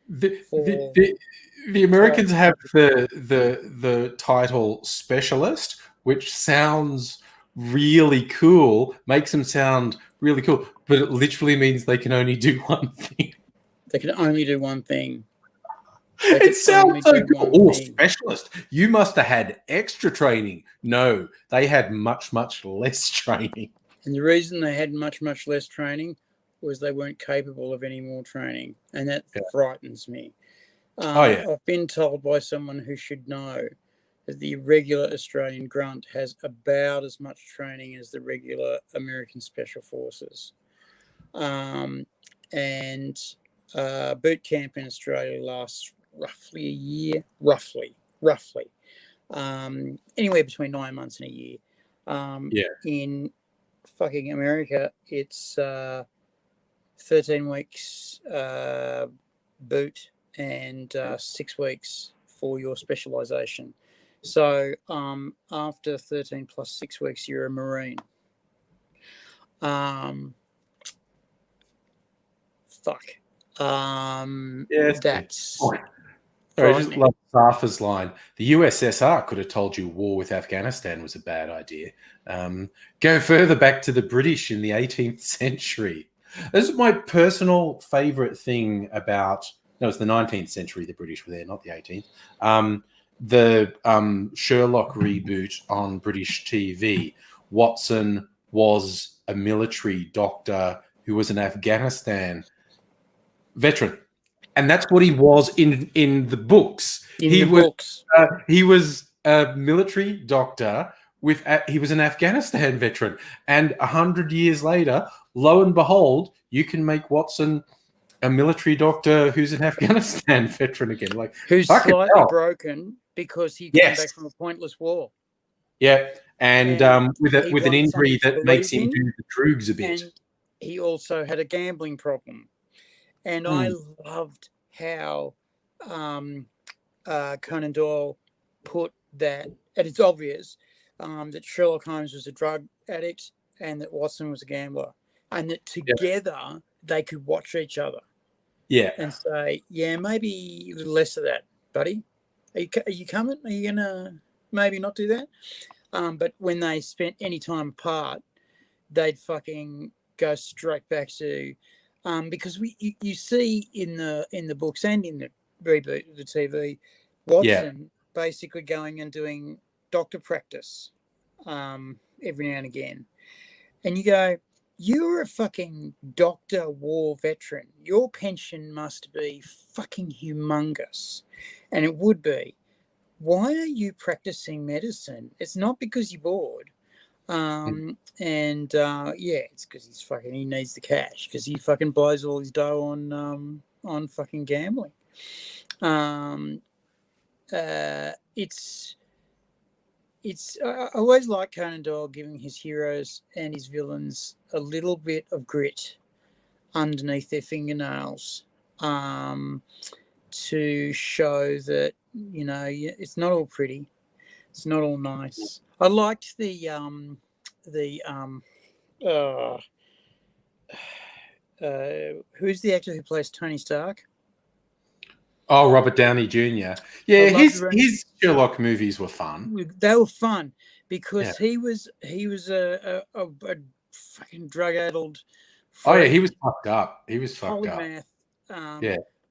The Americans have the title specialist, which sounds really cool, makes them sound really cool, but it literally means they can only do one thing. They can only do one thing. It sounds so cool. Oh, specialist. You must have had extra training. No, they had much, much less training. And the reason they had much, much less training was they weren't capable of any more training. And that frightens me. I've been told by someone who should know that the regular Australian grunt has about as much training as the regular American Special Forces. And boot camp in Australia lasts roughly a year, roughly. Anywhere between 9 months and a year. In fucking America, it's 13 weeks boot and 6 weeks for your specialization. So after 13 plus 6 weeks, you're a Marine. Fuck. Yes. That's Oh, sorry, I just frightening. love Safa's line. The USSR could have told you war with Afghanistan was a bad idea. Go further back to the British in the 18th century. This is my personal favorite thing about. No, it's the 19th century. The British were there, not the 18th. The Sherlock reboot on British TV. Watson was a military doctor who was an Afghanistan veteran, and that's what he was in the books. In the books. He was a military doctor with he was an Afghanistan veteran, and 100 years later, lo and behold, you can make Watson a military doctor who's an Afghanistan veteran again. Like, who's fucking slightly hell. broken because he came Yes. back from a pointless war. Yeah, and with he an wanted injury something to that makes him believe in, do the drugs a bit. and he also had a gambling problem. And I loved how Conan Doyle put that, and it's obvious that Sherlock Holmes was a drug addict and that Watson was a gambler, and that together they could watch each other. Yeah. And say, yeah, maybe a little less of that, buddy. Are you coming? Are you going to maybe not do that? But when they spent any time apart, they'd fucking go straight back to, because you see in the books and in the reboot of the TV, Watson basically going and doing doctor practice every now and again. And you go, you're a fucking doctor war veteran. Your pension must be fucking humongous. And it would be. Why are you practicing medicine? It's not because you're bored. It's because he needs the cash because he fucking blows all his dough on fucking gambling. I always like Conan Doyle giving his heroes and his villains a little bit of grit underneath their fingernails, to show that, it's not all pretty, it's not all nice. I liked who's the actor who plays Tony Stark? Oh, Robert Downey Jr. Yeah, his Sherlock movies were fun. They were fun because he was a fucking drug-addled. Oh yeah, he was fucked up. He was fucked polymath, up.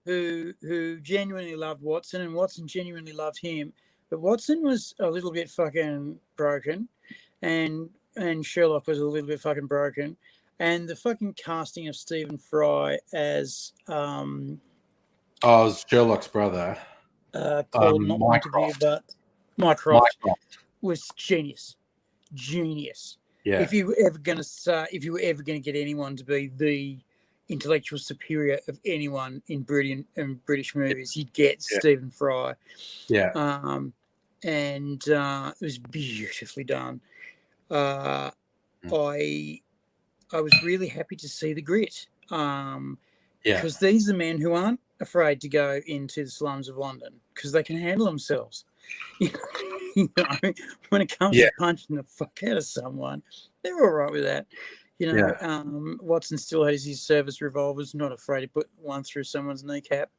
Who genuinely loved Watson, and Watson genuinely loved him. But Watson was a little bit fucking broken, and Sherlock was a little bit fucking broken, and the fucking casting of Stephen Fry as Sherlock's brother, called not Montague, but Mycroft was genius. Yeah. If you were ever going to get anyone to be the intellectual superior of anyone in British movies, you'd get Stephen Fry. Yeah. And it was beautifully done. I was really happy to see the grit. Because these are men who aren't afraid to go into the slums of London because they can handle themselves. When it comes to punching the fuck out of someone, they're all right with that. Watson still has his service revolvers, not afraid to put one through someone's kneecap.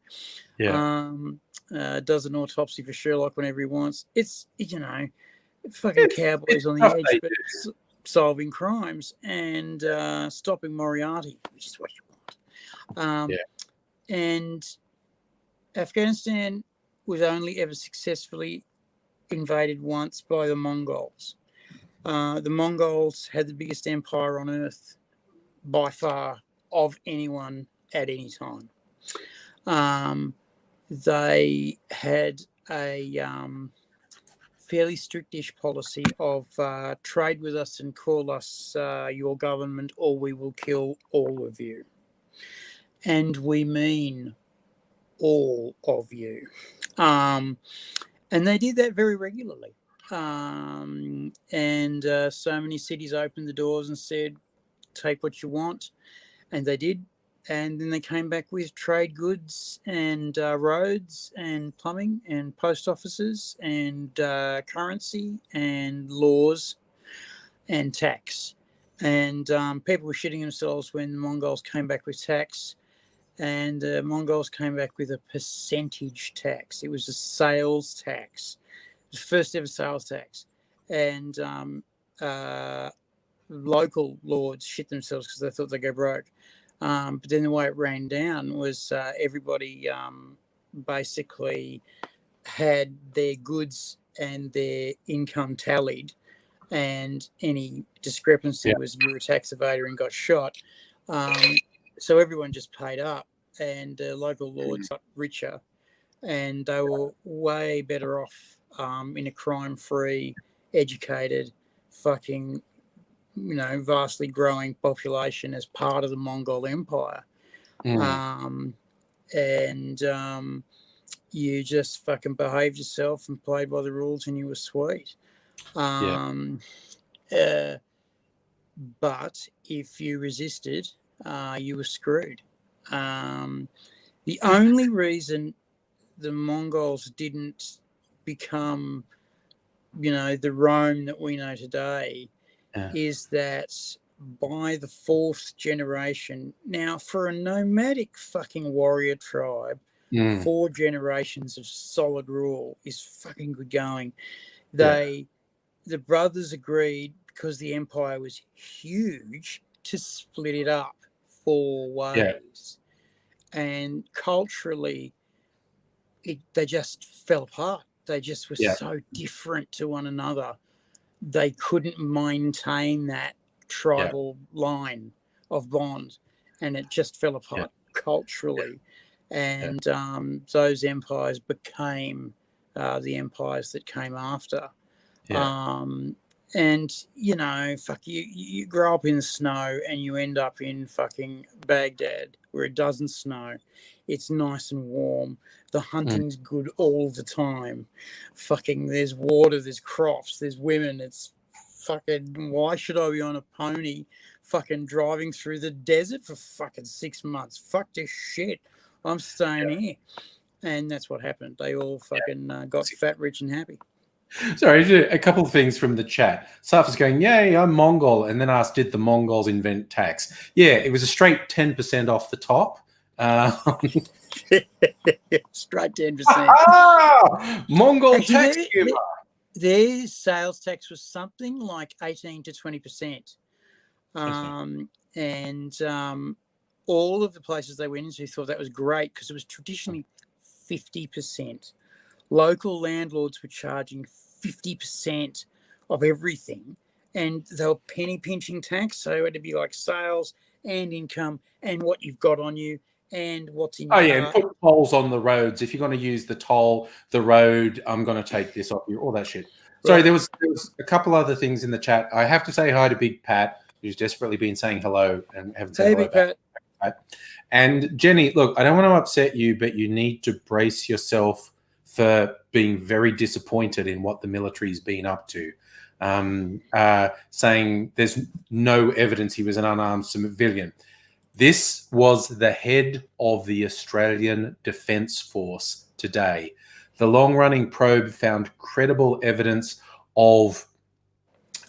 Does an autopsy for Sherlock whenever he wants. It's, fucking cowboys on the edge, but solving crimes and stopping Moriarty, which is what you want. And Afghanistan was only ever successfully invaded once by the Mongols. The Mongols had the biggest empire on earth by far of anyone at any time. They had a fairly strictish policy of trade with us and call us your government or we will kill all of you. And we mean all of you. And they did that very regularly. So many cities opened the doors and said, take what you want. And they did. And then they came back with trade goods and roads and plumbing and post offices and currency and laws and tax. And people were shitting themselves when the Mongols came back with tax. And the Mongols came back with a percentage tax. It was a sales tax. It was the first ever sales tax. And local lords shit themselves because they thought they'd go broke. But then the way it ran down was everybody basically had their goods and their income tallied, and any discrepancy was you were a tax evader and got shot. So everyone just paid up, and local lords got richer, and they were way better off in a crime-free, educated, fucking, vastly growing population as part of the Mongol Empire. You just fucking behaved yourself and played by the rules, and you were sweet. But if you resisted, you were screwed. The only reason the Mongols didn't become, the Rome that we know today is that by the fourth generation, now for a nomadic fucking warrior tribe, 4 generations of solid rule is fucking good going. The brothers agreed, because the empire was huge, to split it up 4 ways. And culturally, they just fell apart. They just were so different to one another. They couldn't maintain that tribal line of bond, and it just fell apart culturally. And those empires became the empires that came after. And, fuck, you grow up in the snow and you end up in fucking Baghdad where it doesn't snow. It's nice and warm. The hunting's good all the time. Fucking there's water, there's crops, there's women. It's fucking, why should I be on a pony fucking driving through the desert for fucking 6 months? Fuck this shit. I'm staying here. And that's what happened. They all fucking got fat, rich, and happy. Sorry, a couple of things from the chat. Saf is going, yay, I'm Mongol. And then asked, did the Mongols invent tax? Yeah, it was a straight 10% off the top. Straight 10%. Mongol tax humor. Their sales tax was something like 18 to 20%. And all of the places they went into thought that was great because it was traditionally 50%. Local landlords were charging 50% of everything, and they were penny pinching tax. So it had to be like sales and income and what you've got on you and what's in your and put tolls on the roads. If you're going to use the toll, the road, I'm going to take this off you, all that shit. Sorry, there was a couple other things in the chat. I have to say hi to Big Pat, who's desperately been saying hello and haven't said hello. Big Pat. And Jenny, look, I don't want to upset you, but you need to brace yourself for being very disappointed in what the military's been up to, saying there's no evidence he was an unarmed civilian. This was the head of the Australian Defence Force today. The long-running probe found credible evidence of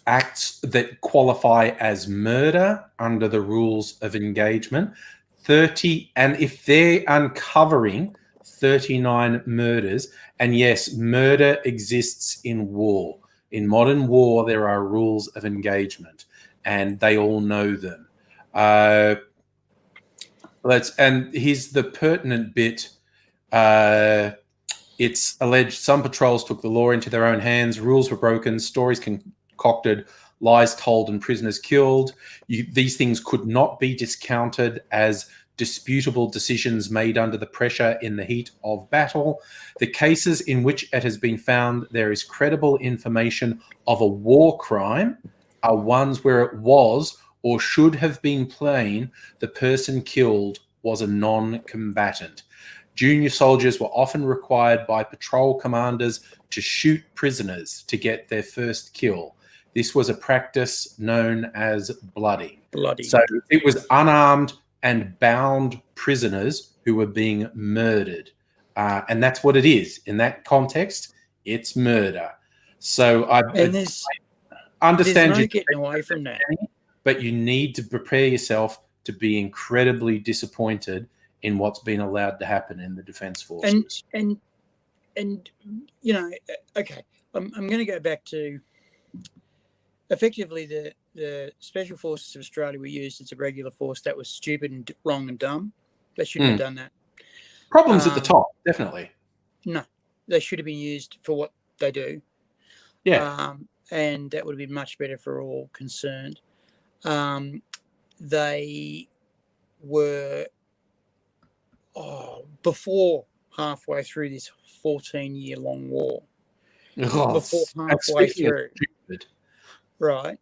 acts that qualify as murder under the rules of engagement. And if they're uncovering 39 murders, and yes, murder exists in war. In modern war, there are rules of engagement, and they all know them. And here's the pertinent bit. It's alleged some patrols took the law into their own hands, rules were broken, stories concocted, lies told, and prisoners killed. These things could not be discounted as disputable decisions made under the pressure in the heat of battle. The cases in which it has been found there is credible information of a war crime are ones where it was or should have been plain the person killed was a non-combatant. Junior soldiers were often required by patrol commanders to shoot prisoners to get their first kill. This was a practice known as blooding. So it was unarmed and bound prisoners who were being murdered. And that's what it is. In that context, it's murder. So I understand there's no getting away from that. but you need to prepare yourself to be incredibly disappointed in what's been allowed to happen in the Defence Forces. And you know, okay, I'm going to go back to effectively the Special Forces of Australia were used as a regular force. That was stupid and wrong and dumb. They shouldn't have done that. Problems at the top, definitely. No, they should have been used for what they do. Yeah. And that would have been much better for all concerned. They were before halfway through this 14-year-long war. Before halfway through, right?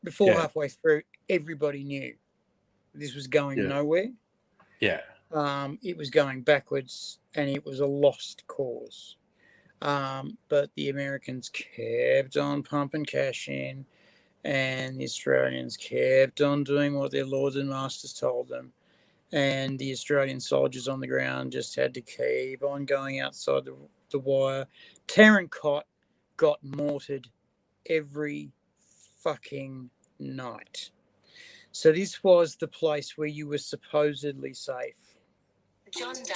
Before halfway through, everybody knew this was going nowhere. Yeah. It was going backwards, and it was a lost cause. But the Americans kept on pumping cash in, and the Australians kept on doing what their lords and masters told them. And the Australian soldiers on the ground just had to keep on going outside the wire. Taron Cott got mortared every fucking night. So this was the place where you were supposedly safe. John Dar.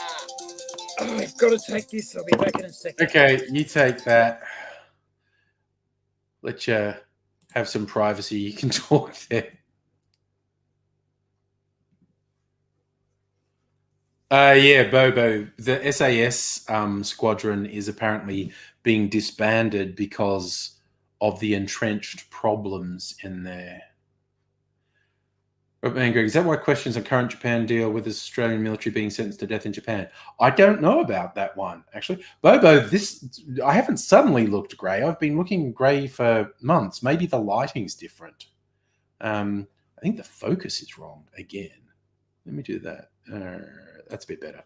I've got to take this. I'll be back in a second. Okay, you take that. Let you have some privacy. You can talk there. Yeah, Bobo. The SAS squadron is apparently being disbanded because of the entrenched problems in there. Man, Greg, is that why questions on current Japan deal with the Australian military being sentenced to death in Japan? I don't know about that one, actually. Bobo, I haven't suddenly looked grey. I've been looking grey for months. Maybe the lighting's different. I think the focus is wrong again. Let me do that. That's a bit better.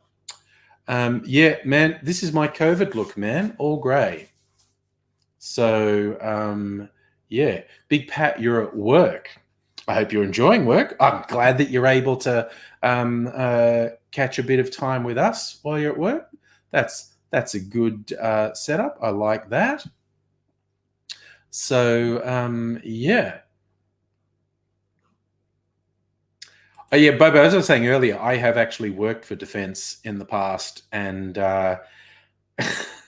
Yeah, man, this is my COVID look, man. All grey. So, yeah. Big Pat, you're at work. I hope you're enjoying work. I'm glad that you're able to catch a bit of time with us while you're at work. That's a good setup. I like that. So, yeah. Yeah, Bobo, as I was saying earlier, I have actually worked for Defence in the past, and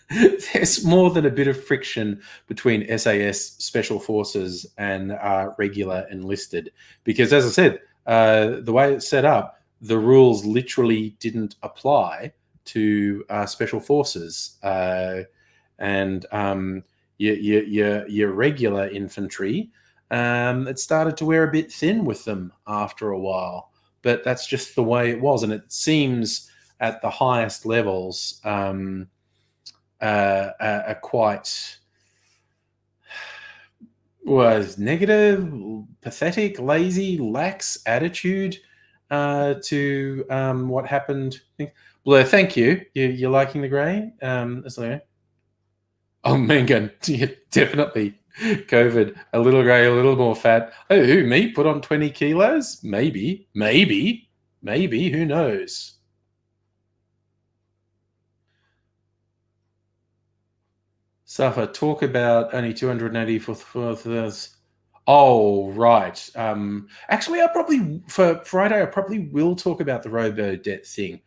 there's more than a bit of friction between SAS, Special Forces, and regular enlisted. Because, as I said, the way it's set up, the rules literally didn't apply to Special Forces. And your regular infantry, it started to wear a bit thin with them after a while. But that's just the way it was. And it seems at the highest levels a quite negative, pathetic, lazy, lax attitude to what happened. Blur, thank you. You're liking the grey? Oh, Mangan, yeah, definitely. COVID, a little grey, a little more fat. Oh, who, me? Put on 20 kilos? Maybe. Who knows? Safa, talk about only 280 for Oh, right. Actually, for Friday, I probably will talk about the robo-debt thing.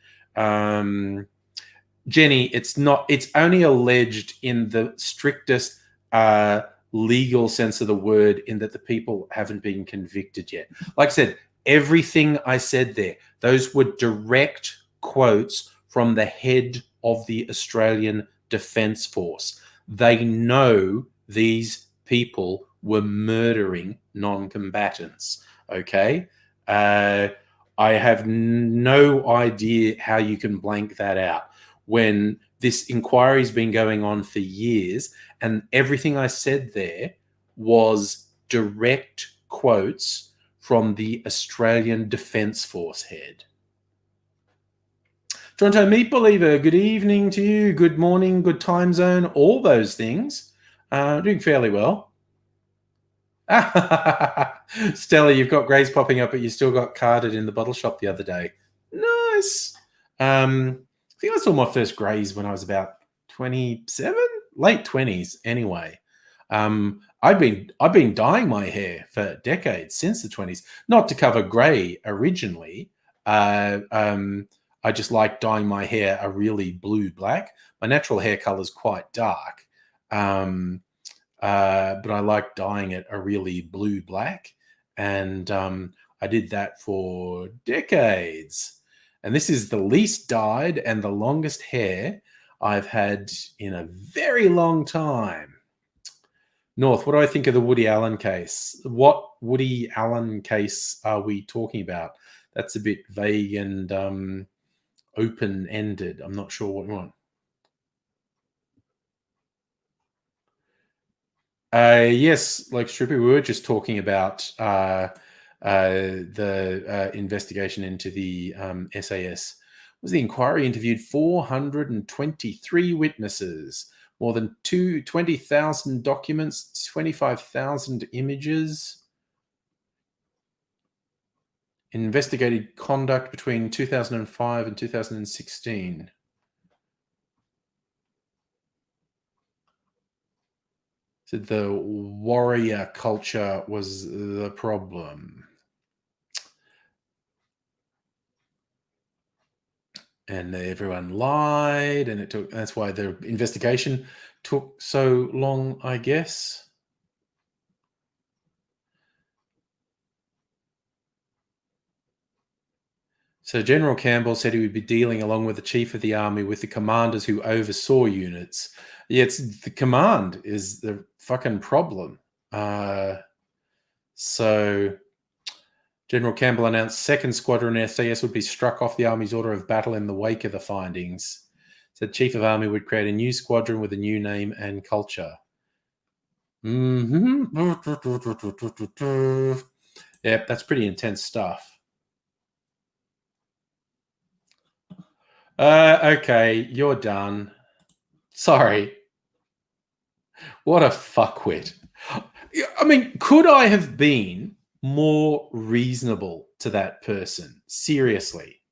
Jenny, it's only alleged in the strictest legal sense of the word, in that the people haven't been convicted yet. Like I said, everything I said there, those were direct quotes from the head of the Australian Defence Force. They know these people were murdering non-combatants, okay? I have no idea how you can blank that out when this inquiry's been going on for years, and everything I said there was direct quotes from the Australian Defence Force head. Toronto Meat Believer, good evening to you, good morning, good time zone, all those things. Doing fairly well. Stella, you've got greys popping up, but you still got carded in the bottle shop the other day. Nice. I think I saw my first greys when I was about 27, late 20s anyway. I've been dyeing my hair for decades, since the 20s, not to cover grey originally. I just like dyeing my hair a really blue black. My natural hair color is quite dark, but I like dyeing it a really blue black, and I did that for decades. And this is the least dyed and the longest hair I've had in a very long time. North, what do I think of the Woody Allen case? What Woody Allen case are we talking about? That's a bit vague and open-ended. I'm not sure what you want. Yes, like Strippy, we were just talking about the investigation into the SAS. Was the inquiry interviewed 423 witnesses, more than 20,000 documents, 25,000 images. Investigated conduct between 2005 and 2016. So the warrior culture was the problem. And everyone lied, and that's why the investigation took so long, I guess. So General Campbell said he would be dealing, along with the chief of the army, with the commanders who oversaw units. Yeah, it's the command is the fucking problem. So General Campbell announced 2nd Squadron SAS would be struck off the Army's order of battle in the wake of the findings. Said Chief of Army would create a new squadron with a new name and culture. Yep, that's pretty intense stuff. Okay, you're done. Sorry. What a fuckwit. I mean, could I have been more reasonable to that person? Seriously.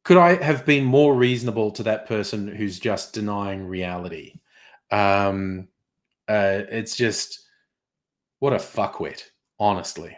Could I have been more reasonable to that person who's just denying reality? It's just, what a fuckwit, honestly.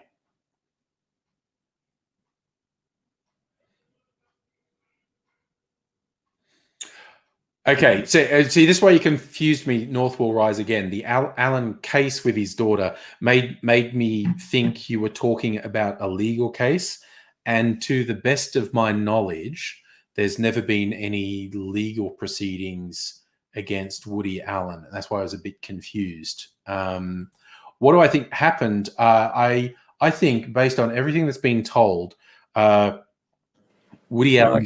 Okay, so see, this way you confused me. North will rise again. The Allen case with his daughter made me think you were talking about a legal case, and to the best of my knowledge, there's never been any legal proceedings against Woody Allen. That's why I was a bit confused. What do I think happened? I think, based on everything that's been told, Woody Allen.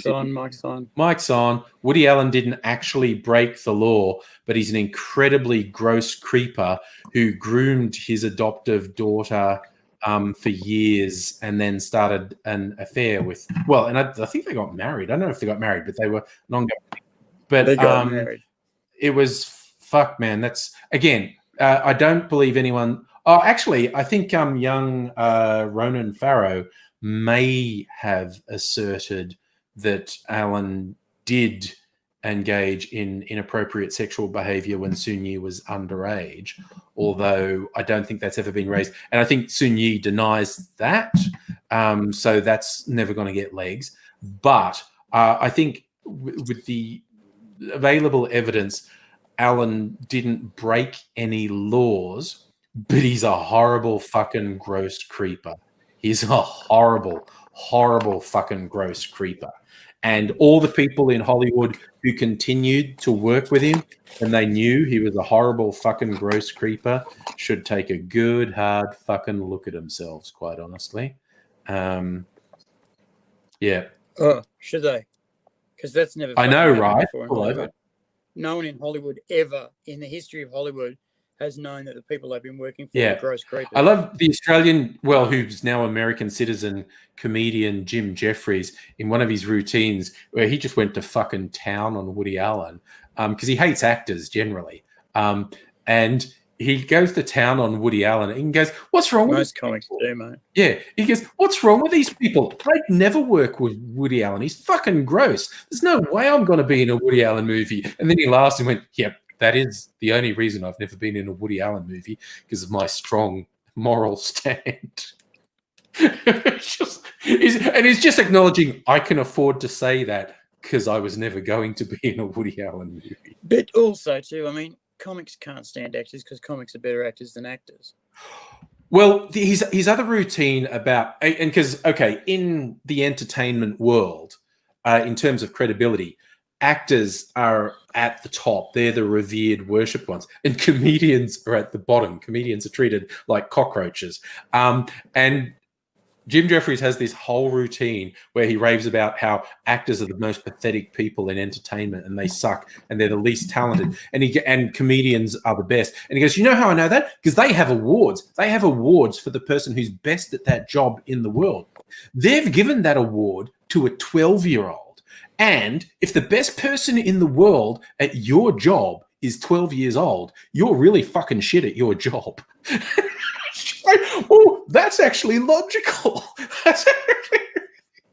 Mike's on. Woody Allen didn't actually break the law, but he's an incredibly gross creeper who groomed his adoptive daughter for years, and then started an affair with. Well, and I think they got married. I don't know if they got married, but they were non-going. But They got married. It was fuck, man. That's again. I don't believe anyone. Oh, actually, I think young Ronan Farrow may have asserted that Allen did engage in inappropriate sexual behavior when Sun Yi was underage, although I don't think that's ever been raised. And I think Sun Yi denies that, so that's never going to get legs. But I think with the available evidence, Allen didn't break any laws, but he's a horrible fucking gross creeper. He's a horrible, horrible fucking gross creeper. And all the people in Hollywood who continued to work with him when they knew he was a horrible fucking gross creeper should take a good, hard fucking look at themselves, quite honestly. Yeah. Oh, should they? Because that's never. I know, right? No one in Hollywood ever, in the history of Hollywood, has known that the people they've been working for are gross creepers. I love the Australian, who's now American citizen comedian Jim Jeffries, in one of his routines where he just went to fucking town on Woody Allen because he hates actors generally. And he goes to town on Woody Allen and he goes, "What's wrong with most comics do, mate?" Yeah, he goes, "What's wrong with these people? I'd never work with Woody Allen. He's fucking gross. There's no way I'm going to be in a Woody Allen movie." And then he laughs and went, "Yep, that is the only reason I've never been in a Woody Allen movie, because of my strong moral stand. He's just acknowledging I can afford to say that because I was never going to be in a Woody Allen movie. But also, too, I mean, comics can't stand actors because comics are better actors than actors. Well, his other routine about, and because, okay, in the entertainment world, in terms of credibility, actors are at the top. They're the revered, worshipped ones. And comedians are at the bottom. Comedians are treated like cockroaches. And Jim Jeffries has this whole routine where he raves about how actors are the most pathetic people in entertainment and they suck and they're the least talented, and comedians are the best. And he goes, you know how I know that? Because they have awards. They have awards for the person who's best at that job in the world. They've given that award to a 12-year-old. And if the best person in the world at your job is 12 years old, you're really fucking shit at your job. Oh, that's actually logical.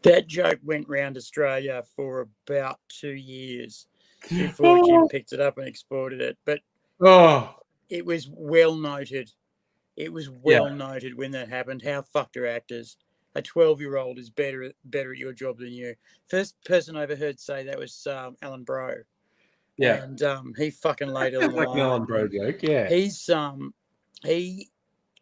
That joke went round Australia for about 2 years before Jim picked it up and exported it. But it was well noted. It was well noted when that happened. How fucked are actors? A 12-year-old is better at your job than you. First person I ever heard say that was Alan Bro. Yeah, and he fucking laid it on the like line. an Alan Bro joke. Yeah, he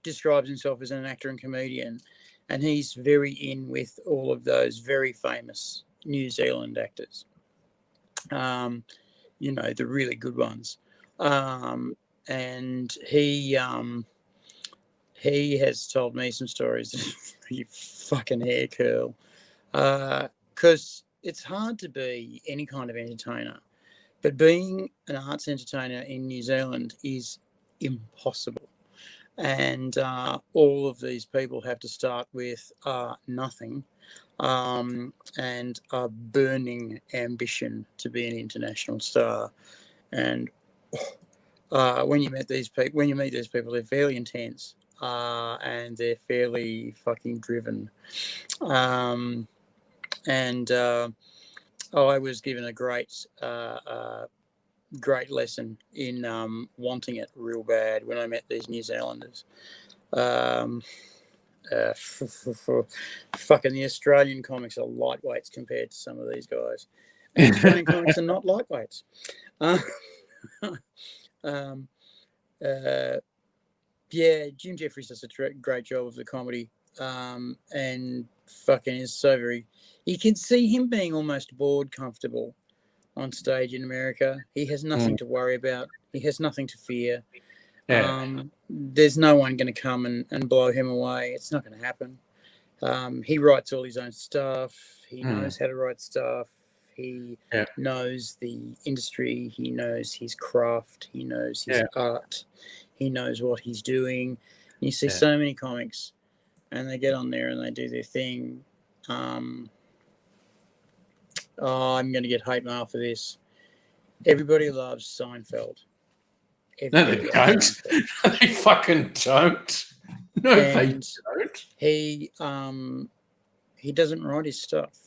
describes himself as an actor and comedian, and he's very in with all of those very famous New Zealand actors. You know, the really good ones. And he has told me some stories that you fucking hair curl. Because it's hard to be any kind of entertainer, but being an arts entertainer in New Zealand is impossible. And all of these people have to start with nothing and a burning ambition to be an international star. And when you meet these people, they're fairly intense and they're fairly fucking driven. I was given a great lesson in wanting it real bad when I met these New Zealanders. Fucking the Australian comics are lightweights compared to some of these guys. And Australian comics are not lightweights. Jim Jeffries does a great job of the comedy, and fucking is so very. You can see him being almost bored comfortable on stage in America. He has nothing to worry about. He has nothing to fear. Yeah. There's no one going to come and blow him away. It's not going to happen. He writes all his own stuff. He knows how to write stuff. He knows the industry. He knows his craft. He knows his art. He knows what he's doing. You see so many comics, and they get on there and they do their thing. I'm going to get hate mail for this. Everybody loves Seinfeld. No, they don't. They fucking don't. No, they don't. He doesn't write his stuff.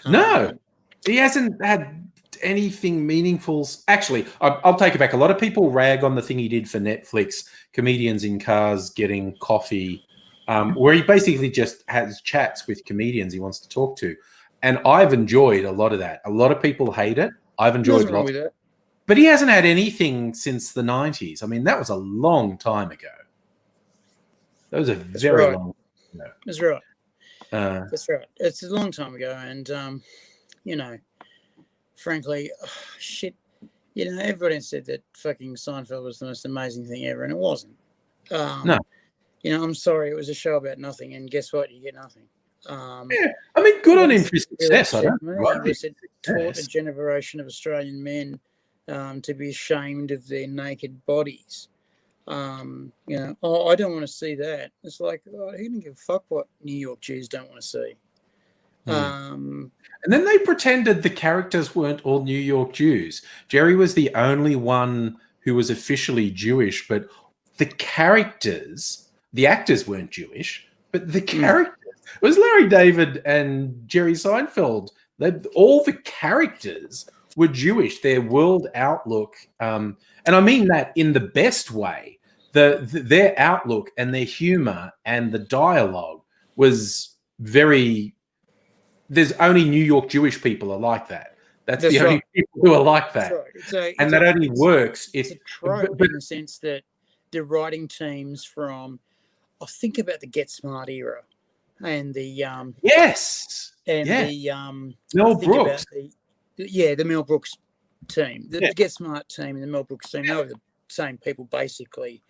No, he hasn't had anything meaningful. Actually, I'll take it back. A lot of people rag on the thing he did for Netflix, Comedians in Cars Getting Coffee, where he basically just has chats with comedians he wants to talk to. And I've enjoyed a lot of that. A lot of people hate it. I've enjoyed lots of it. But he hasn't had anything since the 90s. I mean, that was a long time ago. That was a very long time ago. That's right. That's right. It's a long time ago. And, frankly, shit. Everybody said that fucking Seinfeld was the most amazing thing ever, and it wasn't. No. I'm sorry. It was a show about nothing, and guess what? You get nothing. I mean, good on him for success. It taught a generation of Australian men to be ashamed of their naked bodies. I don't want to see that. It's like, who didn't give a fuck what New York Jews don't want to see? And then they pretended the characters weren't all New York Jews. Jerry was the only one who was officially Jewish, but the characters, the actors weren't Jewish, but the characters. It was Larry David and Jerry Seinfeld. All the characters were Jewish. Their world outlook, and I mean that in the best way. Their outlook and their humor and the dialogue was very. There's only New York Jewish people are like that. That's the only people who are like that. That's right. And that only works if. It's a trope in the sense that the writing teams from, I think about the Get Smart era, and the yes, and yeah. the Mel Brooks, the Mel Brooks team, the Get Smart team, and the Mel Brooks team. They were the same people basically.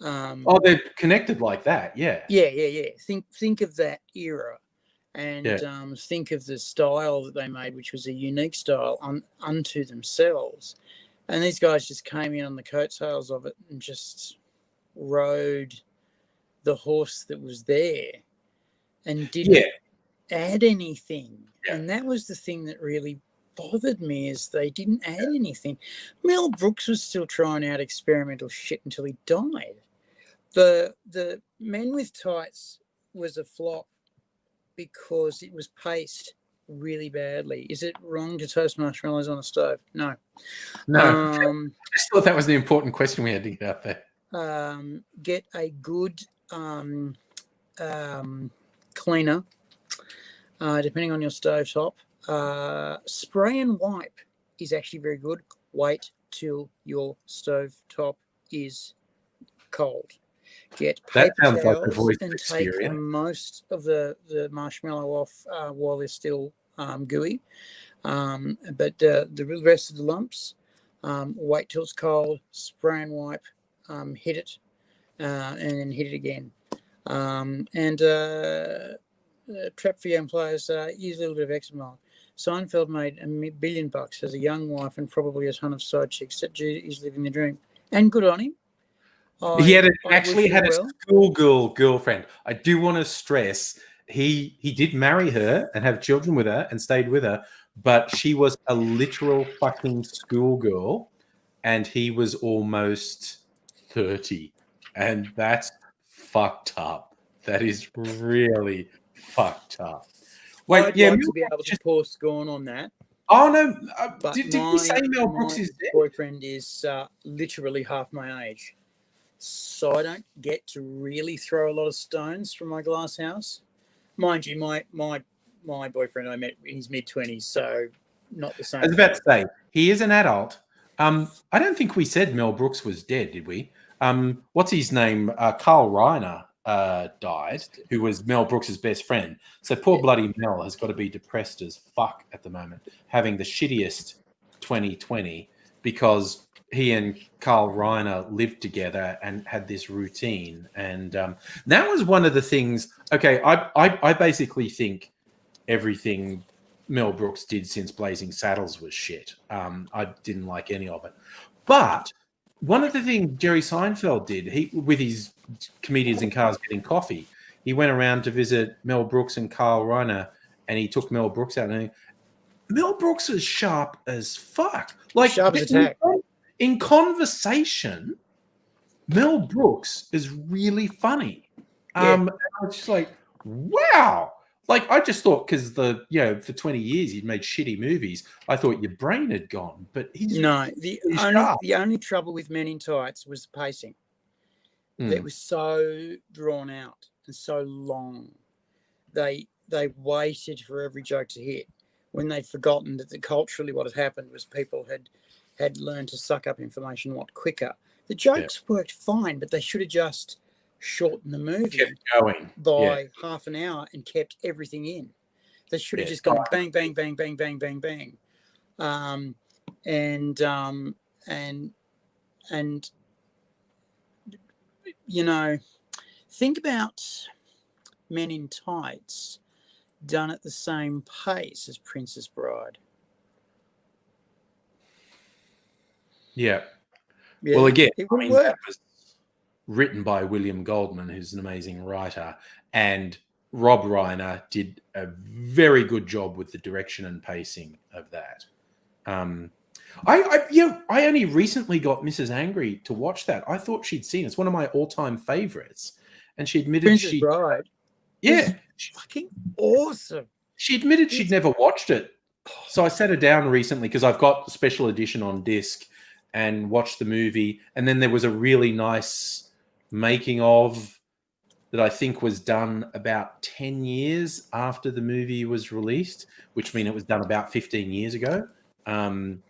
They're connected like that, yeah. Yeah. Think of that era. And think of the style that they made, which was a unique style unto themselves. And these guys just came in on the coattails of it and just rode the horse that was there and didn't add anything. Yeah. And that was the thing that really bothered me, is they didn't add anything. Mel Brooks was still trying out experimental shit until he died. The Men with Tights was a flop because it was paced really badly. Is it wrong to toast marshmallows on a stove? No. I just thought that was the important question we had to get out there. Get a good cleaner, depending on your stovetop. Spray and wipe is actually very good. Wait till your stovetop is cold. Get paper towels and take most of the marshmallow off while they're still gooey. But the rest of the lumps, wait till it's cold, spray and wipe, hit it, and then hit it again. Trap for young players, use a little bit of Examol. Seinfeld made $1 billion as a young wife and probably a ton of side chicks. That dude is living the dream. And good on him. He actually had a schoolgirl girlfriend. I do want to stress he did marry her and have children with her and stayed with her, but she was a literal fucking schoolgirl, and he was almost 30, and that's fucked up. That is really fucked up. Wait, I'd like to be able to pour scorn on that. Oh no! Did we say Mel Brooks is dead? My boyfriend is literally half my age. So I don't get to really throw a lot of stones from my glass house. Mind you, my boyfriend I met in his mid-20s, so not the same. I was about to say, he is an adult. I don't think we said Mel Brooks was dead, did we? What's his name? Carl Reiner died, who was Mel Brooks' best friend. So poor bloody Mel has got to be depressed as fuck at the moment, having the shittiest 2020 because he and Carl Reiner lived together and had this routine. And that was one of the things. Okay, I basically think everything Mel Brooks did since Blazing Saddles was shit. I didn't like any of it. But one of the things Jerry Seinfeld did, with his comedians in cars getting coffee, he went around to visit Mel Brooks and Carl Reiner, and he took Mel Brooks out. And Mel Brooks was sharp as fuck. Like, sharp as a tack. In conversation, Mel Brooks is really funny. I was just like, wow. Like, I just thought because for 20 years he'd made shitty movies, I thought your brain had gone. But he's the only trouble with Men in Tights was the pacing. It was so drawn out and so long. They waited for every joke to hit when they'd forgotten that culturally what had happened was people had learned to suck up information a lot quicker. The jokes worked fine, but they should have just shortened the movie by half an hour and kept everything in. They should have just gone bang, bang, bang, bang, bang, bang, bang. And you know, think about Men in Tights done at the same pace as Princess Bride. Yeah. Well, again, that was written by William Goldman, who's an amazing writer, and Rob Reiner did a very good job with the direction and pacing of that. I only recently got Mrs. Angry to watch that. I thought she'd seen it. It's one of my all-time favorites, and she admitted Princess Bride. Yeah, fucking awesome. She admitted she'd never watched it So I sat her down recently because I've got the special edition on disc and watched the movie. And then there was a really nice making of that I think was done about 10 years after the movie was released, which means it was done about 15 years ago. And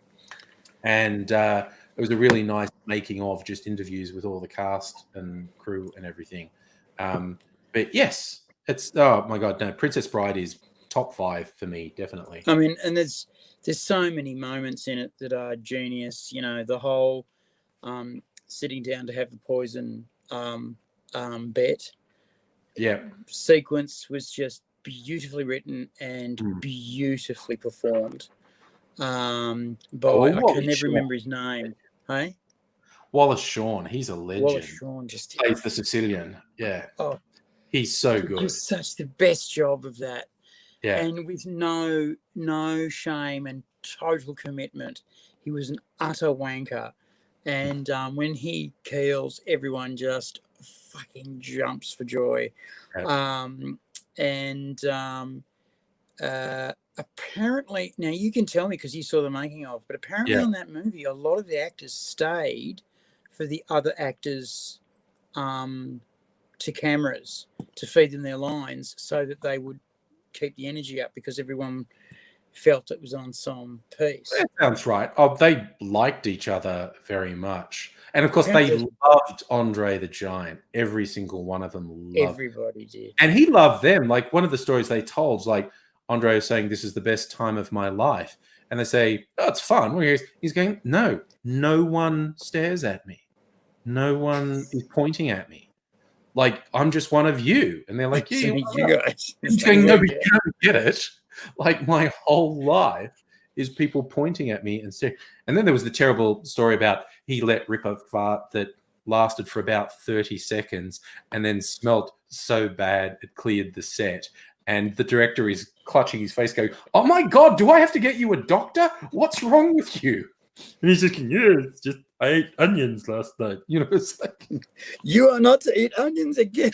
it was a really nice making of, just interviews with all the cast and crew and everything. But yes, it's, oh my God, no, Princess Bride is top 5 for me, definitely. I mean, and there's so many moments in it that are genius. You know, the whole sitting down to have the poison bet sequence was just beautifully written and beautifully performed by, I can never remember his name. Hey? Wallace Shawn, he's a legend. Wallace Shawn just plays the Sicilian. Yeah. Oh, he's so good. Just such the best job of that. Yeah. And with no shame and total commitment. He was an utter wanker. And when he keels, everyone just fucking jumps for joy. Apparently, now you can tell me because you saw the making of, but apparently on that movie, a lot of the actors stayed for the other actors to cameras to feed them their lines so that they would keep the energy up because everyone felt it was on some piece. That sounds right. Oh, they liked each other very much. And of course, they loved Andre the Giant. Every single one of them loved Everybody did. And he loved them. Like, one of the stories they told, like, Andre was saying, "This is the best time of my life." And they say, "Oh, it's fun." He's going, "No, no one stares at me. No one is pointing at me. Like, I'm just one of you." And they're like, "Yeah, you guys." He's going, "No, but you don't get it. Like, my whole life is people pointing at me and staring." And then there was the terrible story about he let rip a fart that lasted for about 30 seconds and then smelt so bad it cleared the set. And the director is clutching his face going, "Oh my God, do I have to get you a doctor? What's wrong with you?" And he's just going, "Yeah, it's just I ate onions last night." You know, it's like, you are not to eat onions again.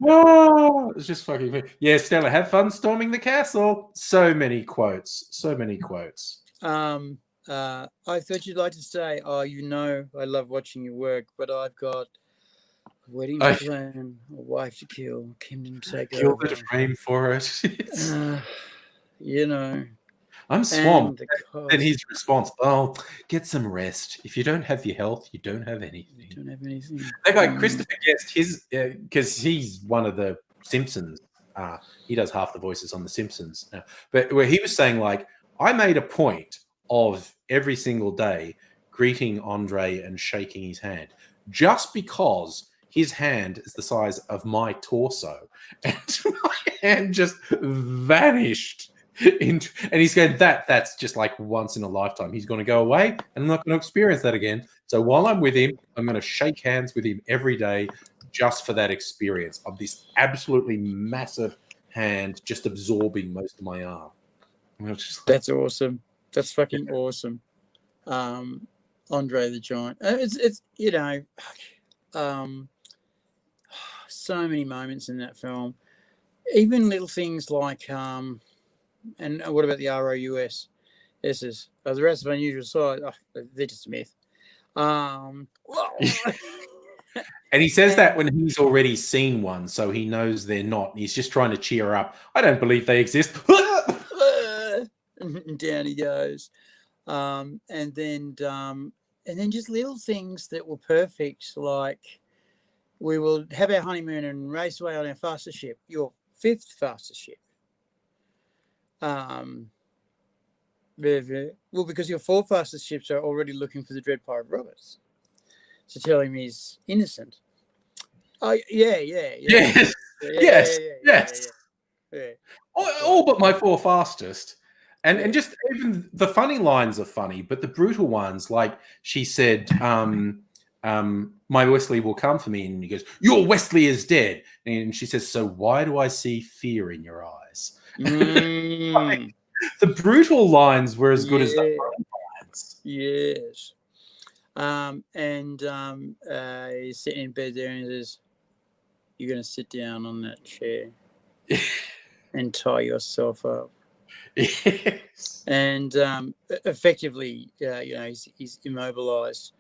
Oh, it's just fucking funny. Yeah, Stella, have fun storming the castle. So many quotes. So many quotes. I thought you'd like to say, "Oh, you know, I love watching you work, but I've got a wedding to plan, a wife to kill, kingdom to take Killed over. it to frame for it." You know, I'm swamped. And his response, "Oh, get some rest. If you don't have your health, you don't have anything." You don't have anything. That guy, Christopher Guest, his, because he's one of the Simpsons. He does half the voices on The Simpsons. But where he was saying, like, I made a point of every single day greeting Andre and shaking his hand just because his hand is the size of my torso. And my hand just vanished. And he's going, that's just like once in a lifetime. He's going to go away and I'm not going to experience that again. So while I'm with him, I'm going to shake hands with him every day just for that experience of this absolutely massive hand just absorbing most of my arm. That's awesome. That's fucking awesome. Andre the Giant. It's you know, so many moments in that film. Even little things like and what about the ROUS? S's. The rest of unusual size. Oh, they're just a myth. And he says that when he's already seen one, so he knows they're not. He's just trying to cheer her up. "I don't believe they exist." And down he goes. And then just little things that were perfect, like we will have our honeymoon and race away on our fastest ship, your 5th fastest ship. Well, because your 4 fastest ships are already looking for the Dread Pirate Roberts. So tell him he's innocent. Oh, yeah. Yes. All but my 4 fastest. And just even the funny lines are funny, but the brutal ones, like she said, "My Wesley will come for me." And he goes, "Your Wesley is dead." And she says, "So why do I see fear in your eyes?" Like, the brutal lines were as good as the funny lines. Yes. He's sitting in bed there and he says, "You're going to sit down on that chair and tie yourself up." Yes. and effectively, he's immobilized.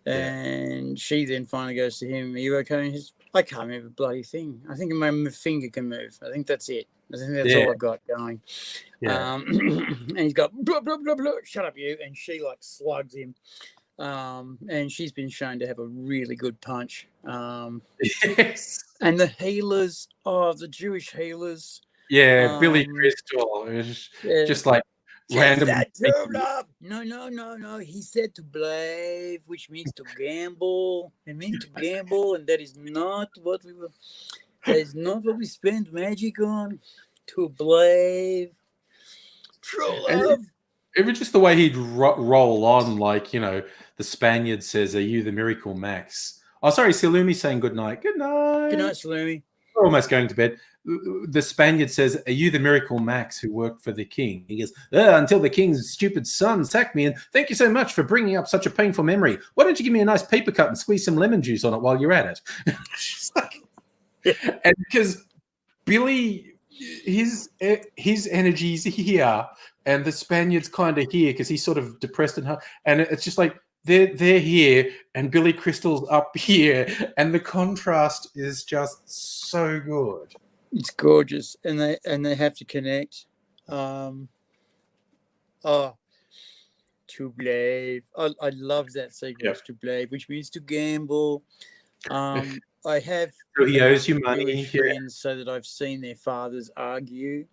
Yeah. And she then finally goes to him, "Are you okay?" And he's, "I can't move a bloody thing. I think my finger can move. I think that's it. I think that's Yeah. all I've got going." Yeah. And he's got blah, blah, blah, blah, "Shut up, you!" And she like slugs him. And she's been shown to have a really good punch. Yes. And the healers, the Jewish healers. Yeah. Billy Crystal is Yeah. just like Take randomly. that to love. No. He said to blave, which means to gamble. It means to gamble, and that is not what we were. That is not what we spent magic on. To blave. True love. Even just the way he'd roll on, like, the Spaniard says, "Are you the Miracle Max?" Oh, sorry, Salumi's saying good night. Good night. Good night, Salumi. We're almost going to bed. The Spaniard says, "Are you the Miracle Max who worked for the king?" He goes, "Until the king's stupid son sacked me, and thank you so much for bringing up such a painful memory. Why don't you give me a nice paper cut and squeeze some lemon juice on it while you're at it?" And because Billy, his energy's here, and the Spaniard's kind of here because he's sort of depressed and it's just like they're here, and Billy Crystal's up here, and the contrast is just so good. It's gorgeous, and they have to connect. To blave. I love that sequence. To blave, which means to gamble. I have So he owes you money. Jewish friends so that I've seen their fathers argue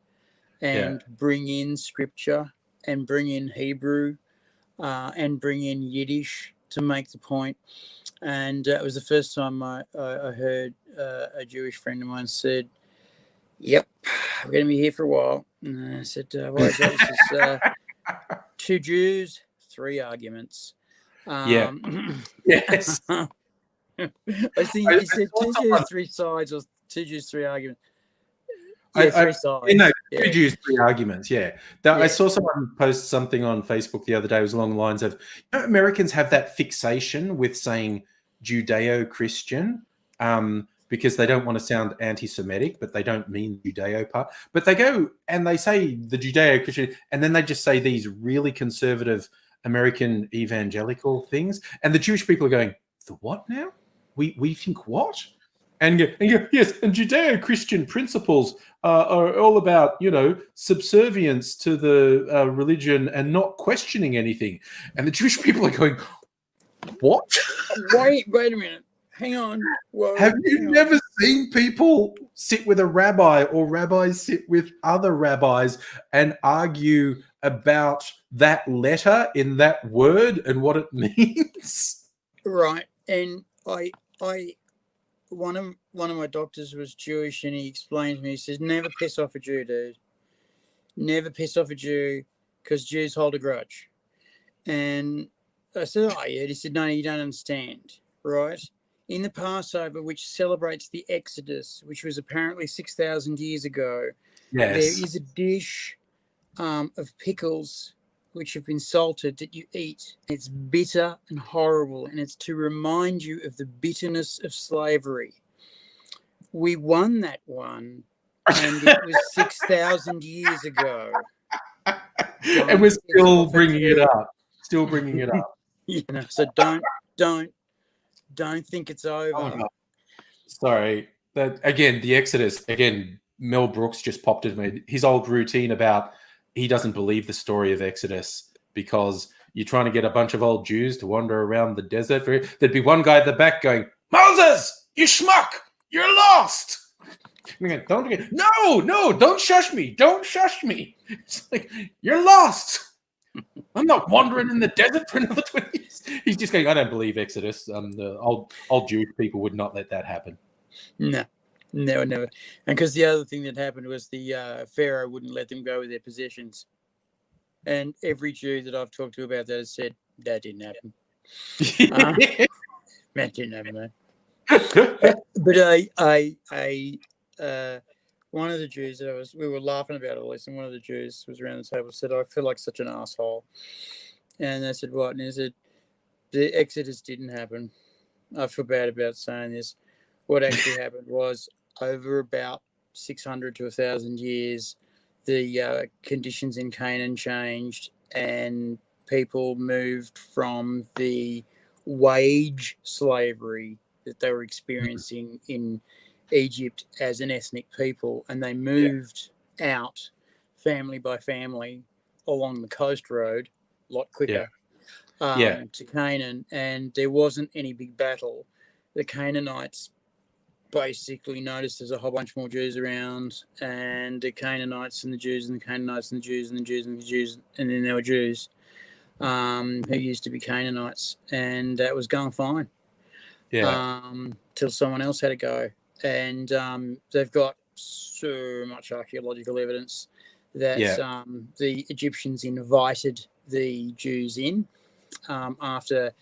and bring in scripture and bring in Hebrew and bring in Yiddish to make the point. And it was the first time I heard a Jewish friend of mine said, "Yep, we're going to be here for a while." And I said, "Why is that?" He says, 2 Jews, 3 arguments. Yes. I think he said 2 Jews, 3 sides, or 2 Jews, 3 arguments. Yeah, 3 sides. 2 Jews, 3 arguments. Yeah. I saw someone post something on Facebook the other day. It was along the lines of, Americans have that fixation with saying Judeo-Christian because they don't want to sound anti-Semitic, but they don't mean Judeo part. But they go and they say the Judeo-Christian, and then they just say these really conservative American evangelical things. And the Jewish people are going, the what now? We think what? And yes, and Judeo-Christian principles are all about, subservience to the religion and not questioning anything. And the Jewish people are going, what? Wait a minute. Hang on. Whoa, have you never seen people sit with a rabbi or rabbis sit with other rabbis and argue about that letter in that word and what it means? Right. And one of my doctors was Jewish, and he explained to me, he says, never piss off a Jew, dude. Never piss off a Jew, because Jews hold a grudge. And I said, oh, yeah. He said, no, you don't understand, right? In the Passover, which celebrates the Exodus, which was apparently 6,000 years ago, there is a dish of pickles which have been salted that you eat. It's bitter and horrible, and it's to remind you of the bitterness of slavery. We won that one, and it was 6,000 years ago. And we're still bringing it up. Still bringing it up. So don't think it's over. Oh, no. Sorry. Again, the Exodus. Again, Mel Brooks just popped into me. His old routine about he doesn't believe the story of Exodus because you're trying to get a bunch of old Jews to wander around the desert. There'd be one guy at the back going, "Moses, you schmuck, you're lost." No, don't shush me. Don't shush me. It's like, you're lost. I'm not wandering in the desert for another 20 years. He's just going, I don't believe Exodus. The old Jewish people would not let that happen. No, never. And because the other thing that happened was the Pharaoh wouldn't let them go with their possessions. And every Jew that I've talked to about that has said, that didn't happen. That didn't happen, man. But one of the Jews that we were laughing about all this, and one of the Jews was around the table, said, I feel like such an asshole. And I said, what? And he said, the Exodus didn't happen. I feel bad about saying this. What actually happened was, over about 600 to 1,000 years, the conditions in Canaan changed, and people moved from the wage slavery that they were experiencing in Egypt as an ethnic people, and they moved out family by family along the coast road a lot quicker to Canaan, and there wasn't any big battle. The Canaanites basically noticed there's a whole bunch more Jews around, and the Canaanites and the Jews and the Canaanites and the Jews and the Jews and the Jews, and then there were Jews who used to be Canaanites, and that was going fine. Till someone else had a go, and they've got so much archaeological evidence that the Egyptians invited the Jews in after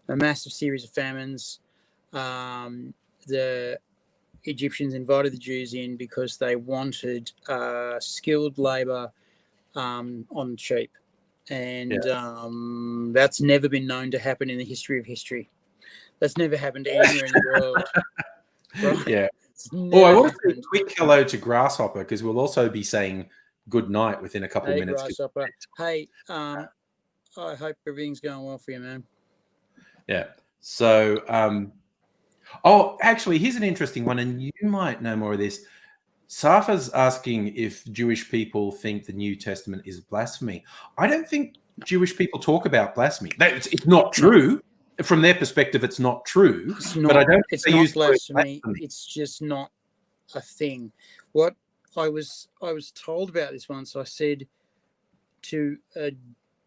a massive series of famines. The Egyptians invited the Jews in because they wanted skilled labour on cheap, and that's never been known to happen in the history of history. That's never happened anywhere in the world. Right? Yeah. Oh, I want to say a quick hello to Grasshopper, because we'll also be saying good night within a couple of minutes. Grasshopper. Hey, I hope everything's going well for you, man. Yeah. So, actually, here's an interesting one, and you might know more of this. Safa's asking if Jewish people think the New Testament is blasphemy. I don't think Jewish people talk about blasphemy. It's not true. No. From their perspective, it's not true. It's not, but I don't. It's not blasphemy. It's just not a thing. What I was told about this once. I said to a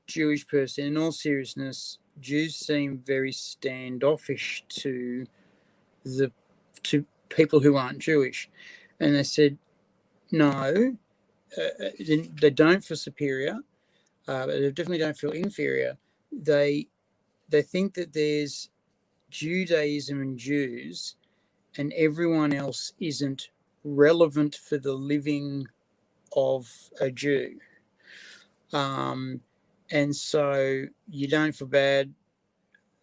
Jewish person, in all seriousness, Jews seem very standoffish to people who aren't Jewish, and they said no, they don't feel superior, but they definitely don't feel inferior. They think that there's Judaism and Jews, and everyone else isn't relevant for the living of a Jew. And so you don't feel bad.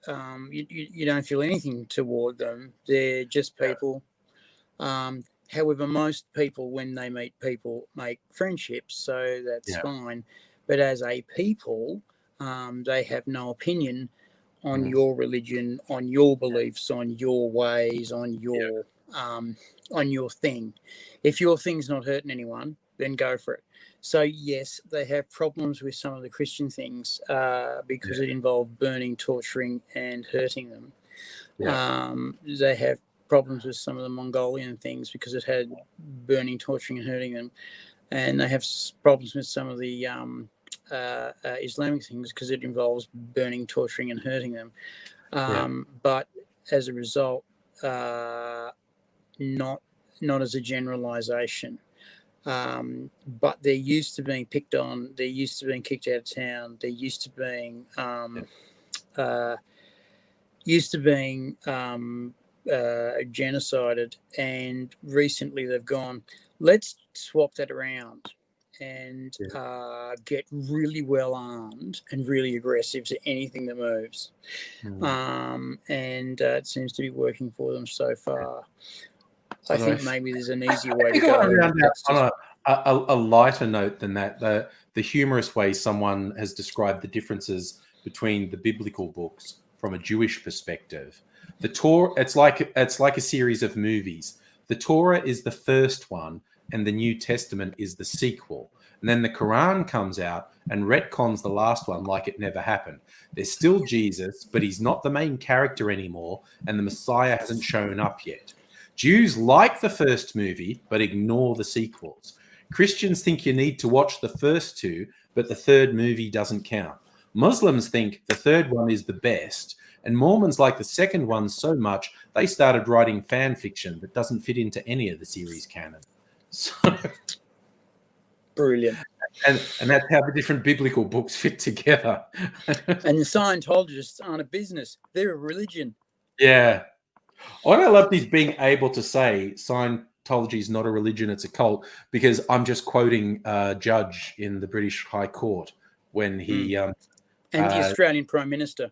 You don't feel anything toward them. They're just people. However, most people, when they meet people, make friendships, so that's fine. But as a people, they have no opinion on your religion, on your beliefs, on your ways, on your thing. If your thing's not hurting anyone, then go for it. So yes, they have problems with some of the Christian things because it involved burning, torturing, and hurting them. They have problems with some of the Mongolian things because it had burning, torturing, and hurting them. And they have problems with some of the Islamic things because it involves burning, torturing, and hurting them. But as a result, not as a generalization. But they're used to being picked on. They're used to being kicked out of town. They're used to being genocided. And recently they've gone, let's swap that around and get really well armed and really aggressive to anything that moves. And it seems to be working for them so far. I think maybe there's an easier way to go. On a lighter note than that, the humorous way someone has described the differences between the biblical books from a Jewish perspective. The Torah, it's like a series of movies. The Torah is the first one, and the New Testament is the sequel. And then the Quran comes out and retcons the last one like it never happened. There's still Jesus, but he's not the main character anymore, and the Messiah hasn't shown up yet. Jews like the first movie, but ignore the sequels. Christians think you need to watch the first two, but the third movie doesn't count. Muslims think the third one is the best, and Mormons like the second one so much they started writing fan fiction that doesn't fit into any of the series canon. So, brilliant. And that's how the different biblical books fit together. And the Scientologists aren't a business; they're a religion. Yeah. What I loved is being able to say Scientology is not a religion, it's a cult, because I'm just quoting a judge in the British High Court when he... and the Australian Prime Minister.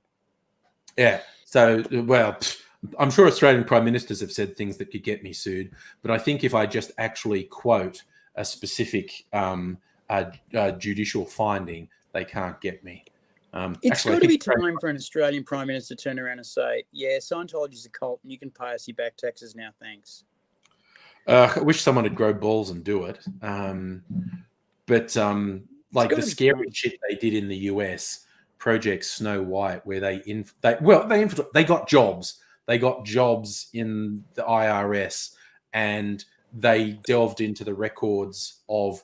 Yeah. So, well, I'm sure Australian Prime Ministers have said things that could get me sued, but I think if I just actually quote a specific judicial finding, they can't get me. It's Actually, I got to think be time for an Australian Prime Minister to turn around and say, yeah, Scientology's a cult and you can pay us your back taxes now, thanks. I wish someone would grow balls and do it. But like the scary shit they did in the US, Project Snow White, where they got jobs. They got jobs in the IRS, and they delved into the records of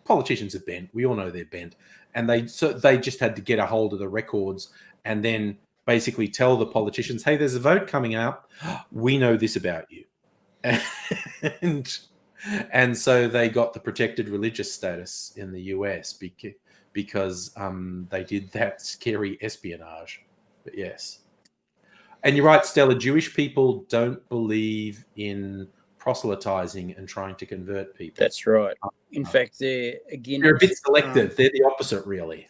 politicians are bent. We all know they're bent, and they just had to get a hold of the records and then basically tell the politicians, "Hey, there's a vote coming out. We know this about you," and so they got the protected religious status in the US because they did that scary espionage. But yes. And you're right, Stella, Jewish people don't believe in proselytizing and trying to convert people. That's right. In fact, they're a bit selective. They're the opposite, really.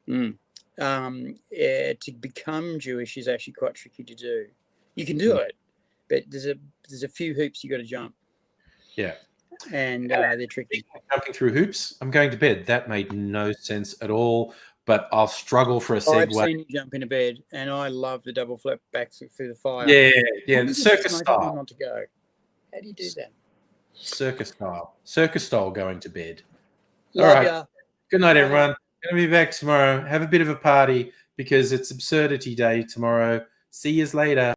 To become Jewish is actually quite tricky to do. You can do it, but there's a few hoops you got to jump. Yeah. And they're tricky. Jumping through hoops, I'm going to bed. That made no sense at all, but I'll struggle for a segue. I've seen you jump into bed, and I love the double flip back through the fire. Yeah, the circus style. Not to go. How do you do that? Circus style going to bed. Love all right. Ya. Good night, everyone. Going to be back tomorrow. Have a bit of a party because it's Absurdity Day tomorrow. See yous later.